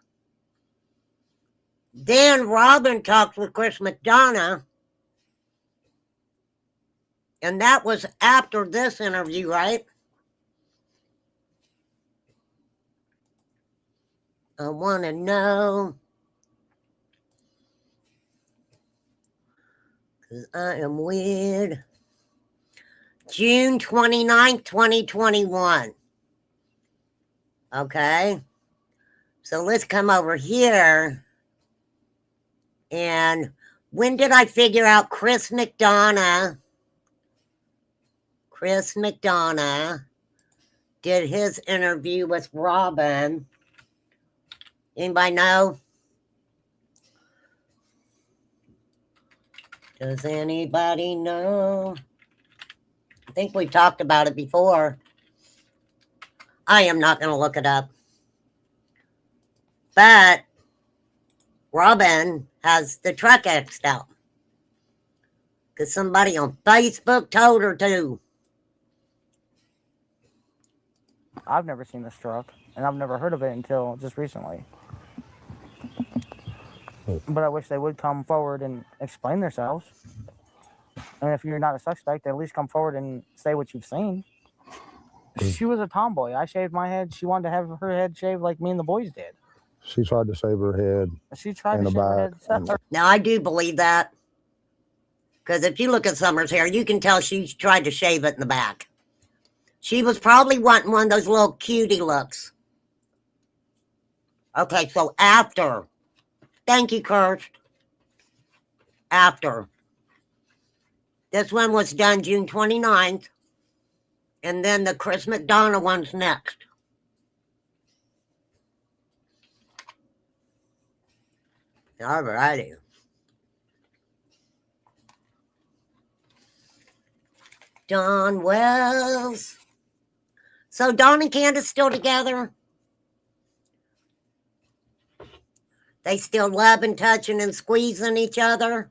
[SPEAKER 1] Then Robin talked with Chris McDonough, and that was after this interview, right? I want to know, because I am weird. June 29th, 2021. Okay. So let's come over here. And when did I figure out Chris McDonough did his interview with Robin? Anybody know? Does anybody know? I think we've talked about it before. I am not going to look it up. But Robin has the truck X'd out. Because somebody on Facebook told her to.
[SPEAKER 3] I've never seen this truck, and I've never heard of it until just recently. But I wish they would come forward and explain themselves. And if you're not a suspect, at least come forward and say what you've seen. She was a tomboy. I shaved my head. She wanted to have her head shaved like me and the boys did.
[SPEAKER 5] she tried to shave her head.
[SPEAKER 3] She tried
[SPEAKER 5] In
[SPEAKER 3] to
[SPEAKER 5] the
[SPEAKER 3] shave her
[SPEAKER 5] back,
[SPEAKER 3] head.
[SPEAKER 1] Now, I do believe that. Because if you look at Summer's hair, you can tell she tried to shave it in the back. She was probably wanting one of those little cutie looks. Okay, so after. Thank you, Kurt. After. This one was done June 29th. And then the Chris McDonough one's next. All righty. Don Wells. So Don and Candace still together? They still loving, touching, and squeezing each other?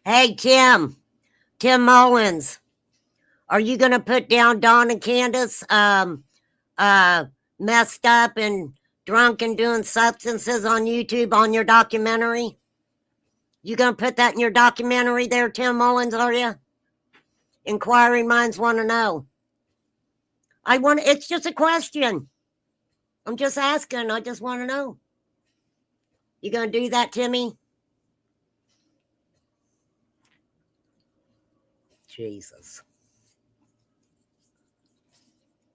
[SPEAKER 1] Hey, Tim Mullins, are you going to put down Don and Candace messed up and drunk and doing substances on YouTube on your documentary? You going to put that in your documentary there, Tim Mullins, are you? Inquiring minds want to know. It's just a question. I'm just asking. I just want to know. You going to do that, Timmy? Jesus.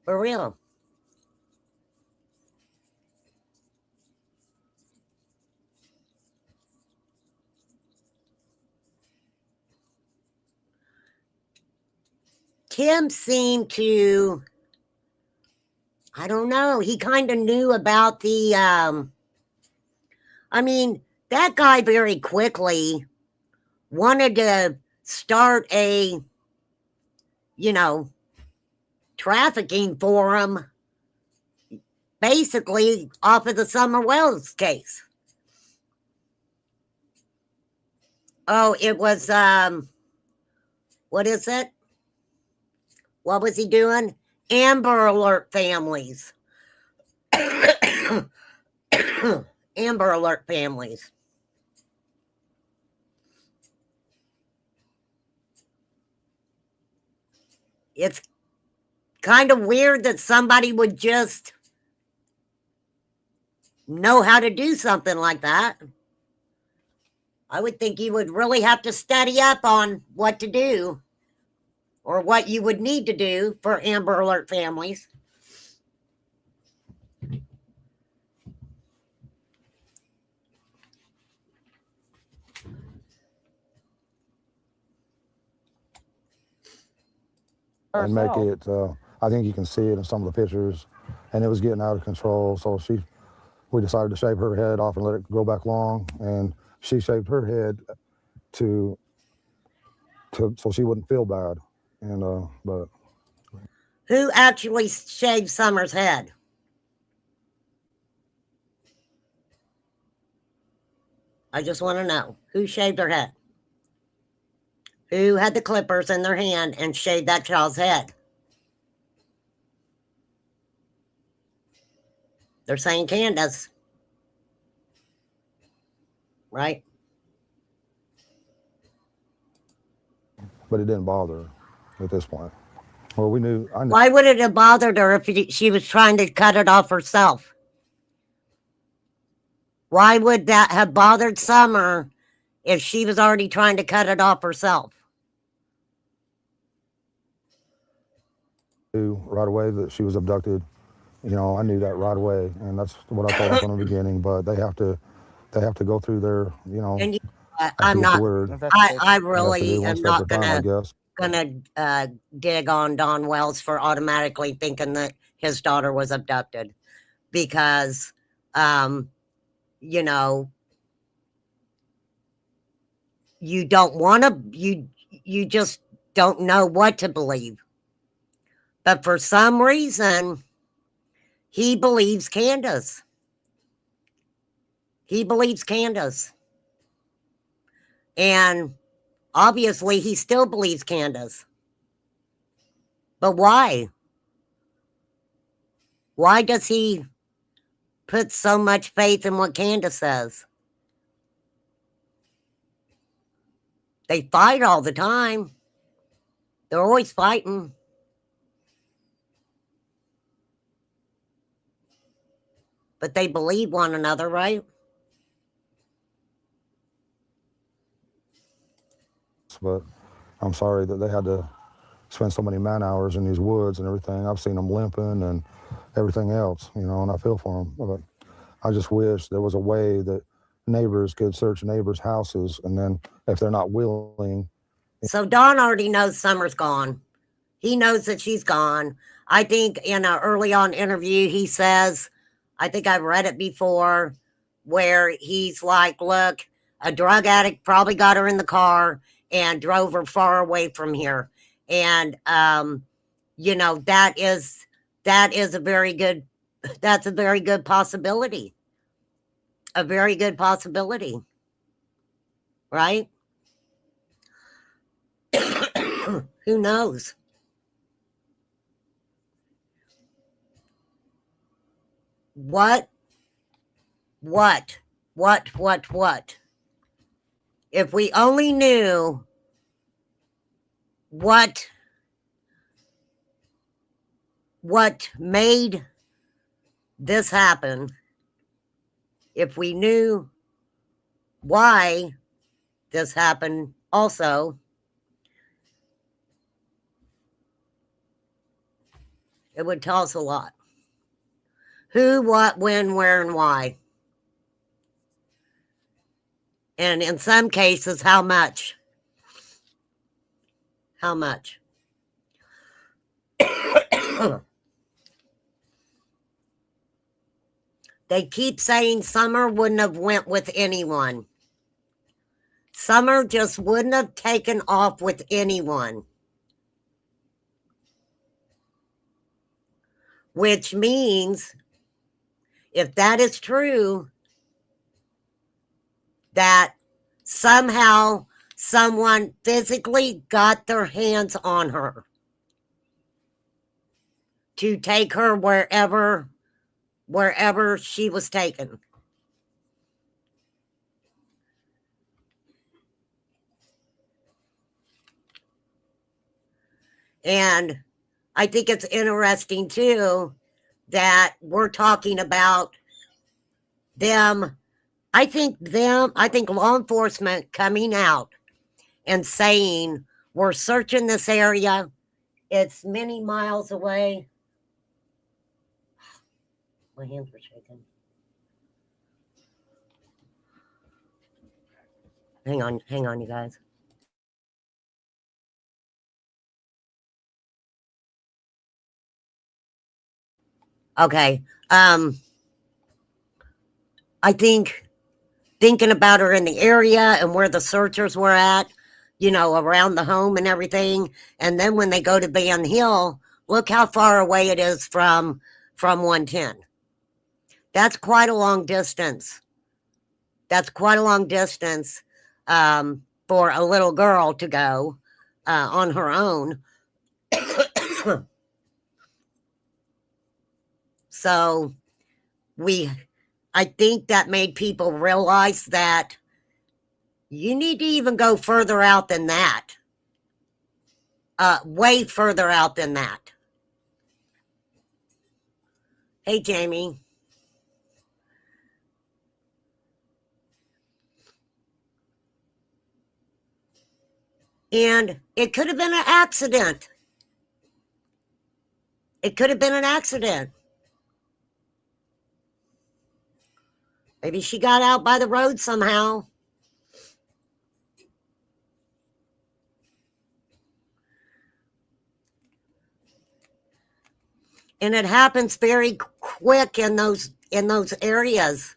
[SPEAKER 1] For real. Tim seemed to, I don't know, he kind of knew about the, that guy very quickly wanted to start a, trafficking forum, basically off of the Summer Wells case. Oh, it was, what is it? What was he doing? Amber Alert families. Amber Alert families. It's kind of weird that somebody would just know how to do something like that. I would think you would really have to study up on what to do or what you would need to do for Amber Alert families.
[SPEAKER 5] And make it, I think you can see it in some of the pictures, and it was getting out of control. So we decided to shave her head off and let it grow back long, and she shaved her head so she wouldn't feel bad. And but
[SPEAKER 1] Who actually shaved Summer's head? I just want to know who shaved her head. Who had the clippers in their hand and shaved that child's head? They're saying Candace. Right?
[SPEAKER 5] but it didn't bother her at this point. Well, I knew.
[SPEAKER 1] Why would it have bothered her if she was trying to cut it off herself? Why would that have bothered Summer if she was already trying to cut it off herself?
[SPEAKER 5] knew right away that she was abducted. You know, I knew that right away, and that's what I told them from the beginning. But they have to go through their, you know,
[SPEAKER 1] And
[SPEAKER 5] have to
[SPEAKER 1] I'm
[SPEAKER 5] get the
[SPEAKER 1] not.
[SPEAKER 5] word.
[SPEAKER 3] Investigation.
[SPEAKER 1] I
[SPEAKER 5] They have to do
[SPEAKER 1] really
[SPEAKER 5] one
[SPEAKER 1] am
[SPEAKER 5] step at
[SPEAKER 1] not
[SPEAKER 5] a time, I guess.
[SPEAKER 1] gonna dig on Don Wells for automatically thinking that his daughter was abducted, because you know, you don't want to, you just don't know what to believe. But for some reason, he believes Candace. He believes Candace. And obviously he still believes Candace. But why? Why does he put so much faith in what Candace says? They fight all the time. They're always fighting. But they believe one another, right?
[SPEAKER 5] But I'm sorry that they had to spend so many man hours in these woods and everything. I've seen them limping and everything else, you know, and I feel for them. But I just wish there was a way that neighbors could search neighbors' houses, and then if they're not willing.
[SPEAKER 1] So Don already knows Summer's gone. He knows that she's gone. I think in an early on interview, he says, I think I've read it before, where he's like, look, a drug addict probably got her in the car and drove her far away from here. And, you know, that is a very good, that's a very good possibility. A very good possibility. Right? Who knows? What? If we only knew what made this happen, if we knew why this happened also, it would tell us a lot. Who, what, when, where, and why. And in some cases, how much. How much. They keep saying Summer wouldn't have went with anyone. Summer just wouldn't have taken off with anyone. Which means, if that is true, that somehow someone physically got their hands on her to take her wherever she was taken. And I think it's interesting too that we're talking about them. I think law enforcement coming out and saying, we're searching this area. It's many miles away. My hands were shaking. Hang on, you guys. Okay. I think thinking about her in the area and where the searchers were at, you know, around the home and everything. And then when they go to Van Hill, look how far away it is from 110. That's quite a long distance. That's quite a long distance for a little girl to go on her own. So I think that made people realize that you need to even go further out than that. Way further out than that. Hey, Jamie. And it could have been an accident. It could have been an accident. Maybe she got out by the road somehow. And it happens very quick in those areas.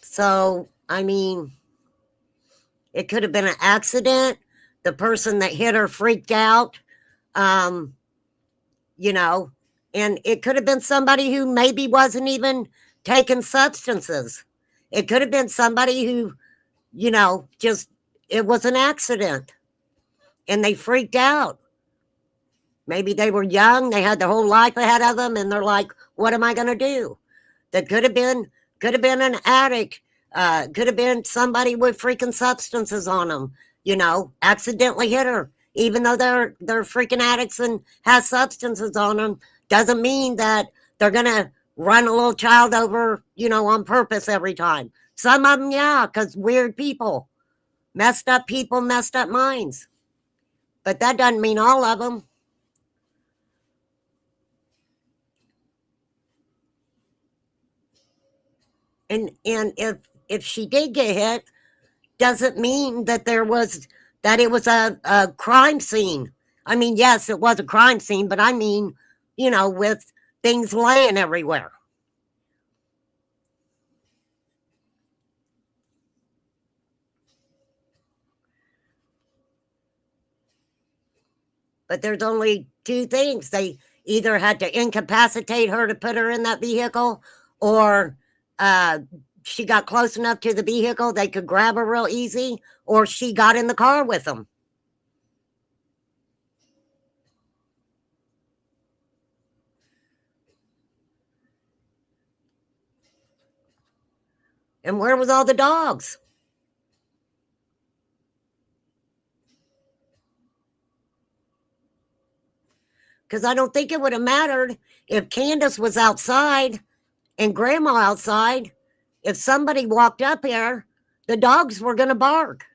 [SPEAKER 1] So, I mean, it could have been an accident. The person that hit her freaked out. You know, and it could have been somebody who maybe wasn't even taking substances. It could have been somebody who, you know, just, it was an accident and they freaked out. Maybe they were young, they had their whole life ahead of them, and they're like, what am I going to do? That could have been an addict, could have been somebody with freaking substances on them, you know, accidentally hit her. Even though they're freaking addicts and has substances on them, doesn't mean that they're going to run a little child over, you know, on purpose every time. Some of them, yeah, because weird people, messed up minds. But that doesn't mean all of them. And if she did get hit, doesn't mean that it was a crime scene. I mean, yes, it was a crime scene, but I mean, you know, with things laying everywhere. But there's only two things. They either had to incapacitate her to put her in that vehicle, or she got close enough to the vehicle they could grab her real easy, or she got in the car with them. And where was all the dogs? Because I don't think it would have mattered if Candace was outside and Grandma outside. If somebody walked up here, the dogs were going to bark.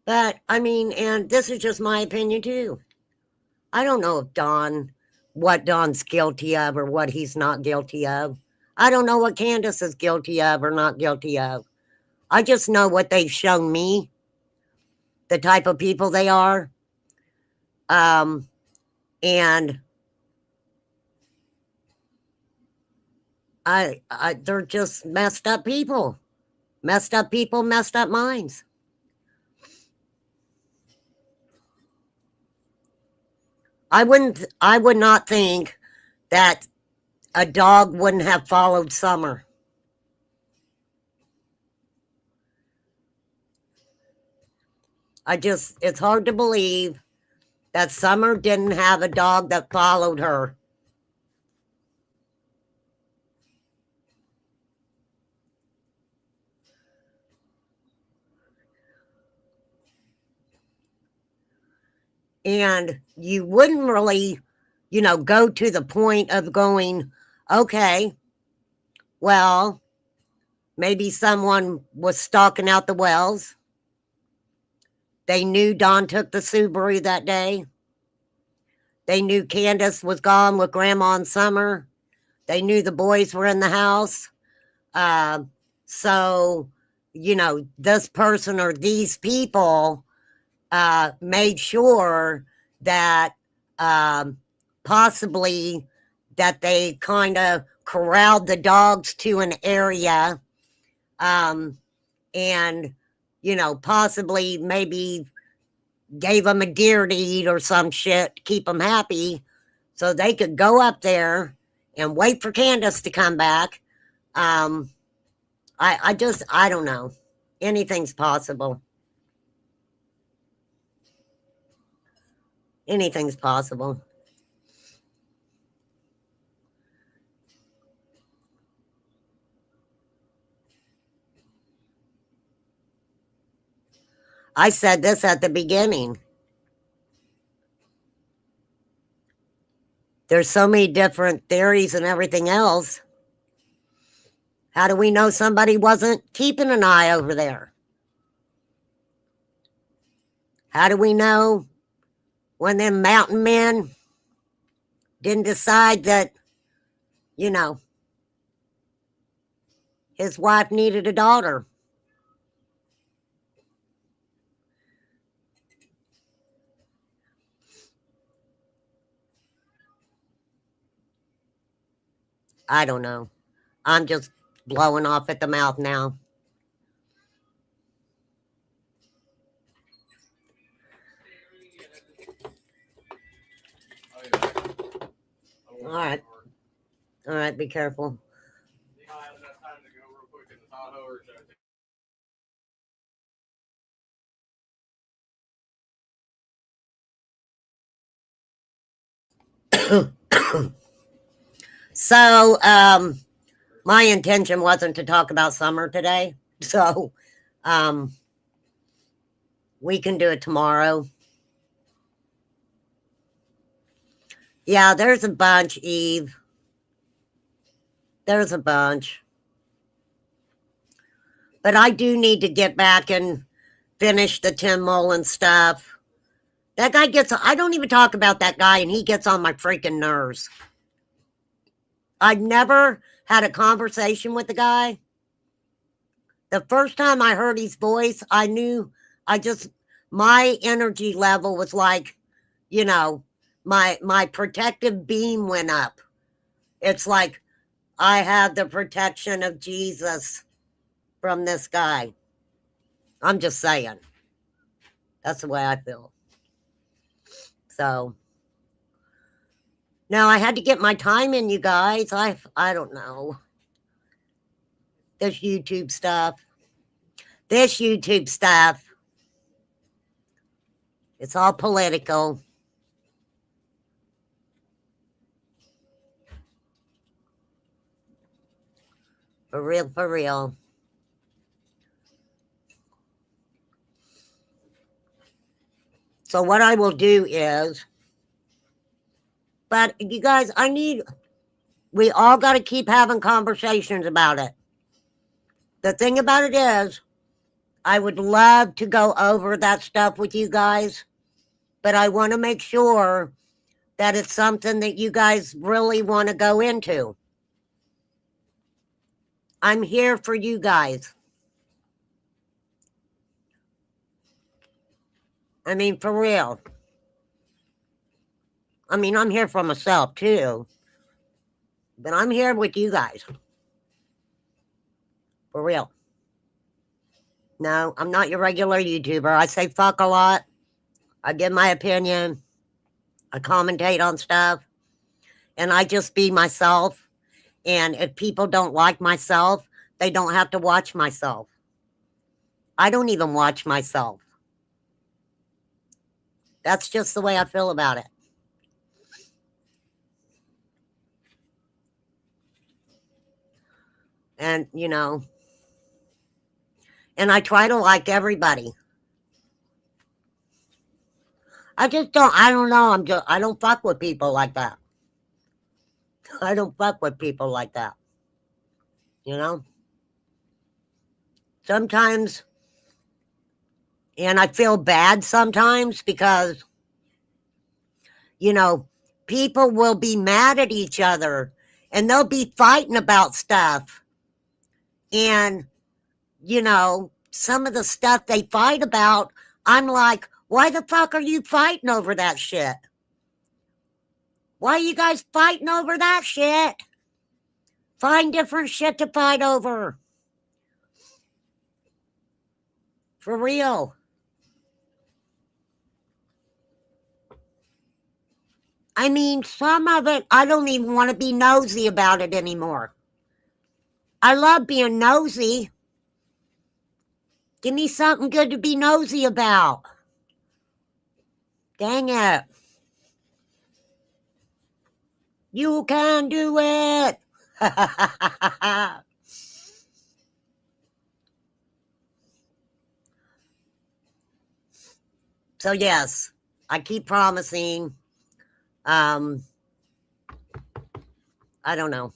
[SPEAKER 1] But, I mean, and this is just my opinion too. I don't know if what Don's guilty of or what he's not guilty of. I don't know what Candace is guilty of or not guilty of. I just know what they've shown me, the type of people they are. And they're just messed up people, messed up minds. I would not think that a dog wouldn't have followed Summer. It's hard to believe that Summer didn't have a dog that followed her. And you wouldn't really, you know, go to the point of going, okay, well, maybe someone was stalking out the wells. They knew Don took the Subaru that day. They knew Candace was gone with Grandma and Summer. They knew the boys were in the house. So, you know, this person or these people made sure that possibly that they kind of corralled the dogs to an area, and, you know, possibly maybe gave them a deer to eat or some shit to keep them happy so they could go up there and wait for Candace to come back. I don't know. Anything's possible. Anything's possible. I said this at the beginning. There's so many different theories and everything else. How do we know somebody wasn't keeping an eye over there? How do we know when them mountain men didn't decide that, you know, his wife needed a daughter? I don't know. I'm just blowing off at the mouth now. All right. All right, be careful. So, my intention wasn't to talk about summer today. So, we can do it tomorrow. Yeah, there's a bunch, Eve. There's a bunch. But I do need to get back and finish the Tim Mullen stuff. That guy I don't even talk about that guy, and he gets on my freaking nerves. I've never had a conversation with the guy. The first time I heard his voice, I knew my energy level was like, you know, my protective beam went up. It's like I have the protection of Jesus from this guy. I'm just saying. That's the way I feel. So now I had to get my time in, you guys. I don't know. This YouTube stuff. It's all political. For real, for real. So what I will do is, but you guys, we all got to keep having conversations about it. The thing about it is, I would love to go over that stuff with you guys, but I want to make sure that it's something that you guys really want to go into. I'm here for you guys. I mean, for real. I mean, I'm here for myself too, but I'm here with you guys. For real. No, I'm not your regular YouTuber. I say fuck a lot. I give my opinion. I commentate on stuff. And I just be myself. And if people don't like myself, they don't have to watch myself. I don't even watch myself. That's just the way I feel about it. And, you know, and I try to like everybody. I don't know. I don't fuck with people like that. I don't fuck with people like that. You know? Sometimes, and I feel bad sometimes because, you know, people will be mad at each other and they'll be fighting about stuff. And, you know, some of the stuff they fight about, I'm like, why the fuck are you fighting over that shit? Why are you guys fighting over that shit? Find different shit to fight over. For real. I mean, some of it, I don't even want to be nosy about it anymore. I love being nosy. Give me something good to be nosy about. Dang it. You can do it. So yes, I keep promising. I don't know.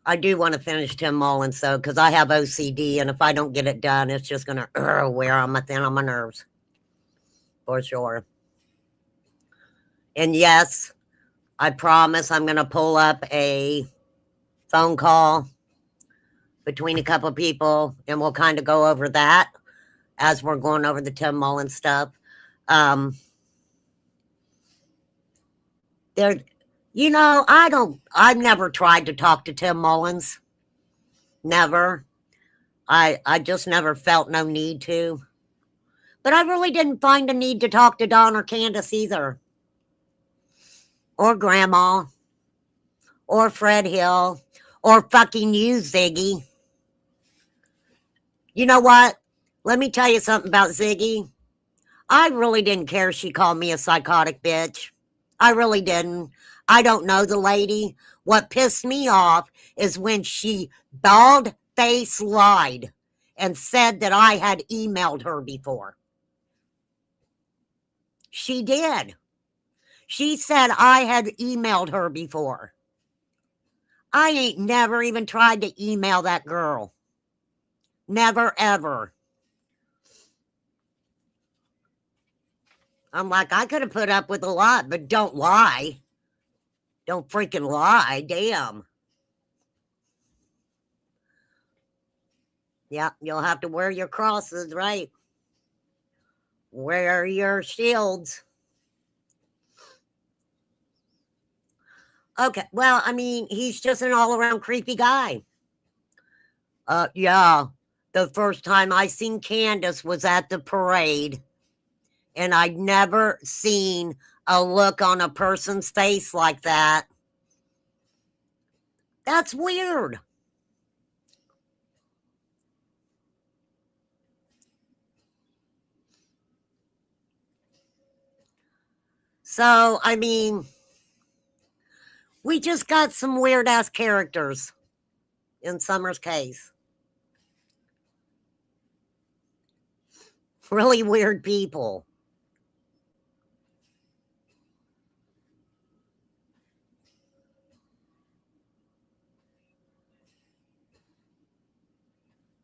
[SPEAKER 1] I do want to finish Tim Mullins, though, because I have OCD, and if I don't get it done, it's just going to wear on my nerves. For sure. And yes, I promise I'm going to pull up a phone call between a couple of people, and we'll kind of go over that as we're going over the Tim Mullins stuff. There, you know, I've never tried to talk to Tim Mullins. Never. I just never felt no need to. But I really didn't find a need to talk to Don or Candace either. Or Grandma. Or Fred Hill. Or fucking you, Ziggy. You know what? Let me tell you something about Ziggy. I really didn't care she called me a psychotic bitch. I really didn't. I don't know the lady. What pissed me off is when she bald-faced lied and said that I had emailed her before. She did. She said I had emailed her before. I ain't never even tried to email that girl. Never, ever. I'm like, I could have put up with a lot, but don't lie. Don't freaking lie. Damn. Yeah, you'll have to wear your crosses, right? Wear your shields. Okay, well, I mean, he's just an all-around creepy guy. Yeah, the first time I seen Candace was at the parade, and I'd never seen a look on a person's face like that. That's weird. So, I mean, we just got some weird-ass characters in Summer's case. Really weird people.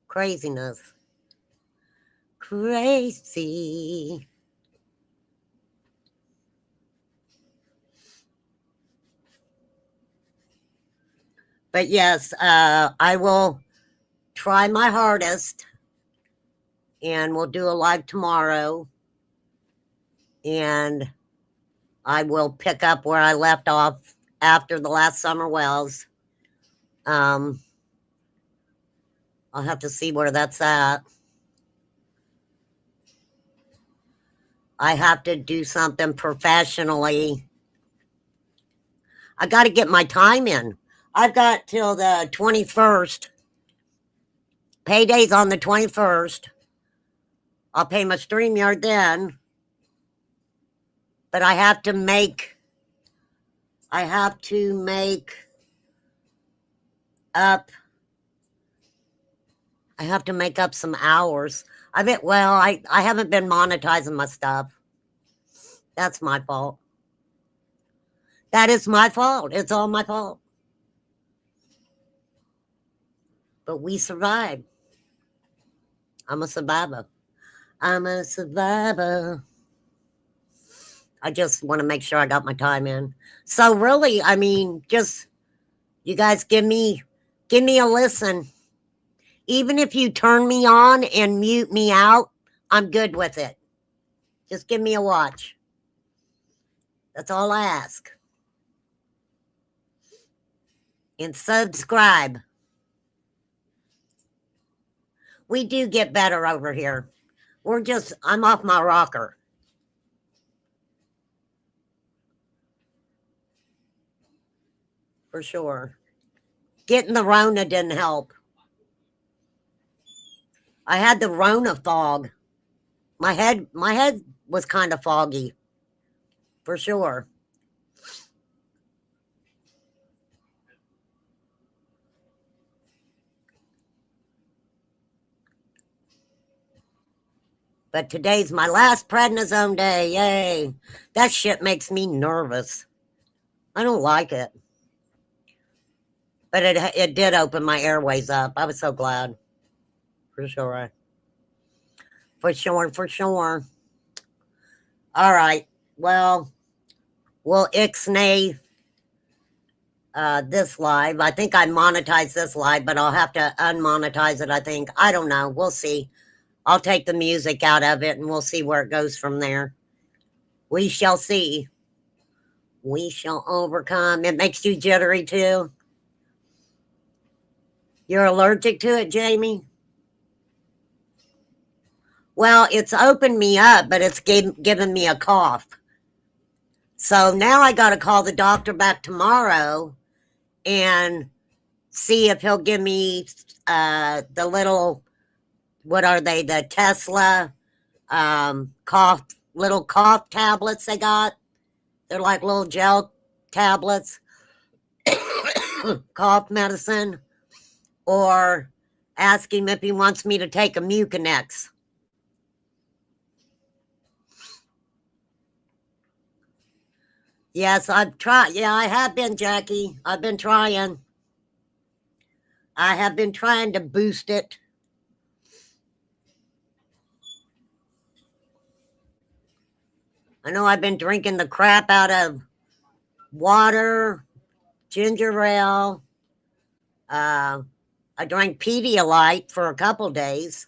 [SPEAKER 1] Craziness. Crazy. But yes, I will try my hardest, and we'll do a live tomorrow, and I will pick up where I left off after the last Summer Wells. I'll have to see where that's at. I have to do something professionally. I got to get my time in. I've got till the 21st. Payday's on the 21st. I'll pay my StreamYard then. But I have to make up some hours. I haven't been monetizing my stuff. That's my fault. That is my fault. It's all my fault. But we survived. I'm a survivor. I'm a survivor. I just want to make sure I got my time in. So really, I mean, just you guys give me a listen. Even if you turn me on and mute me out, I'm good with it. Just give me a watch. That's all I ask. And subscribe. We do get better over here. I'm off my rocker. For sure. Getting the Rona didn't help. I had the Rona fog. My head was kind of foggy. For sure. But today's my last prednisone day. Yay. That shit makes me nervous. I don't like it. But it did open my airways up. I was so glad. For sure. For sure, for sure. All right. Well, we'll ixnay this live. I think I monetized this live, but I'll have to unmonetize it, I think. I don't know. We'll see. I'll take the music out of it and we'll see where it goes from there. We shall see. We shall overcome. It makes you jittery too. You're allergic to it, Jamie? Well, it's opened me up, but it's given me a cough. So now I got to call the doctor back tomorrow and see if he'll give me the little, what are they, the Tesla little cough tablets they got. They're like little gel tablets, cough medicine, or ask him if he wants me to take a Mucinex. Yes, I've tried. Yeah, I have been, Jackie. I've been trying. I have been trying to boost it. I know I've been drinking the crap out of water, ginger ale. I drank Pedialyte for a couple days.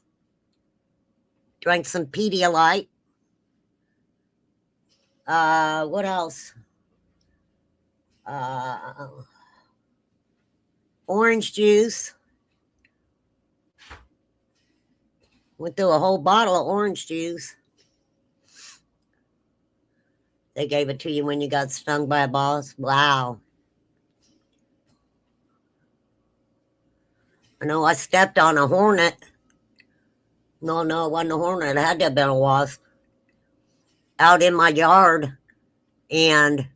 [SPEAKER 1] Drank some Pedialyte. What else? Orange juice. Went through a whole bottle of orange juice. They gave it to you when you got stung by a boss. Wow. I know I stepped on a hornet. No, it wasn't a hornet. It had to have been a wasp. Out in my yard. And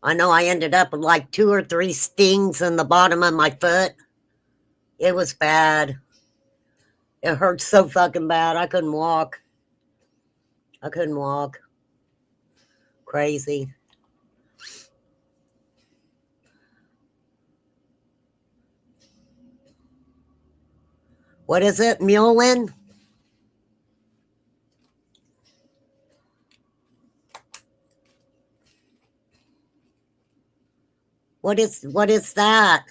[SPEAKER 1] I know I ended up with like 2 or 3 stings in the bottom of my foot. It was bad. It hurt so fucking bad. I couldn't walk. Crazy. What is it? Mulin? What is that?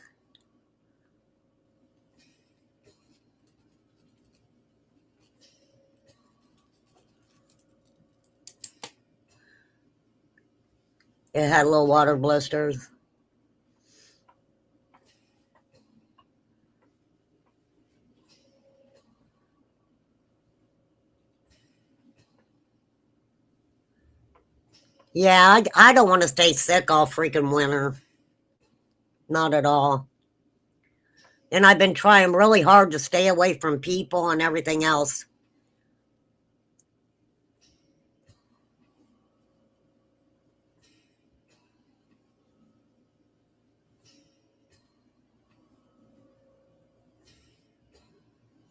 [SPEAKER 1] It had little water blisters. Yeah, I don't want to stay sick all freaking winter. Not at all. And I've been trying really hard to stay away from people and everything else.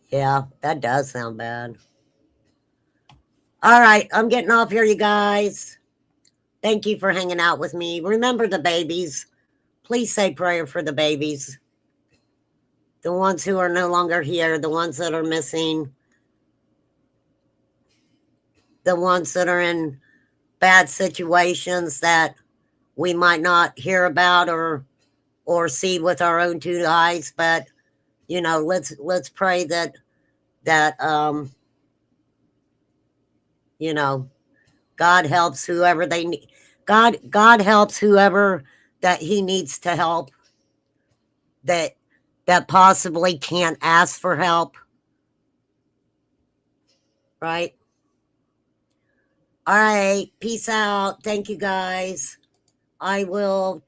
[SPEAKER 1] Yeah, that does sound bad. All right, I'm getting off here, you guys. Thank you for hanging out with me. Remember the babies. Please say prayer for the babies. The ones who are no longer here, the ones that are missing, the ones that are in bad situations that we might not hear about or see with our own 2 eyes. But you know, let's pray that you know, God helps whoever they need. God helps whoever that he needs to help, that possibly can't ask for help. Right? All right. Peace out. Thank you, guys. I will,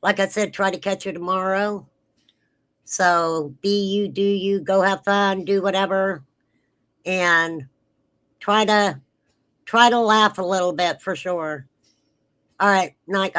[SPEAKER 1] like I said, try to catch you tomorrow. So be you, do you, go have fun, do whatever, and try to laugh a little bit for sure. All right. Night.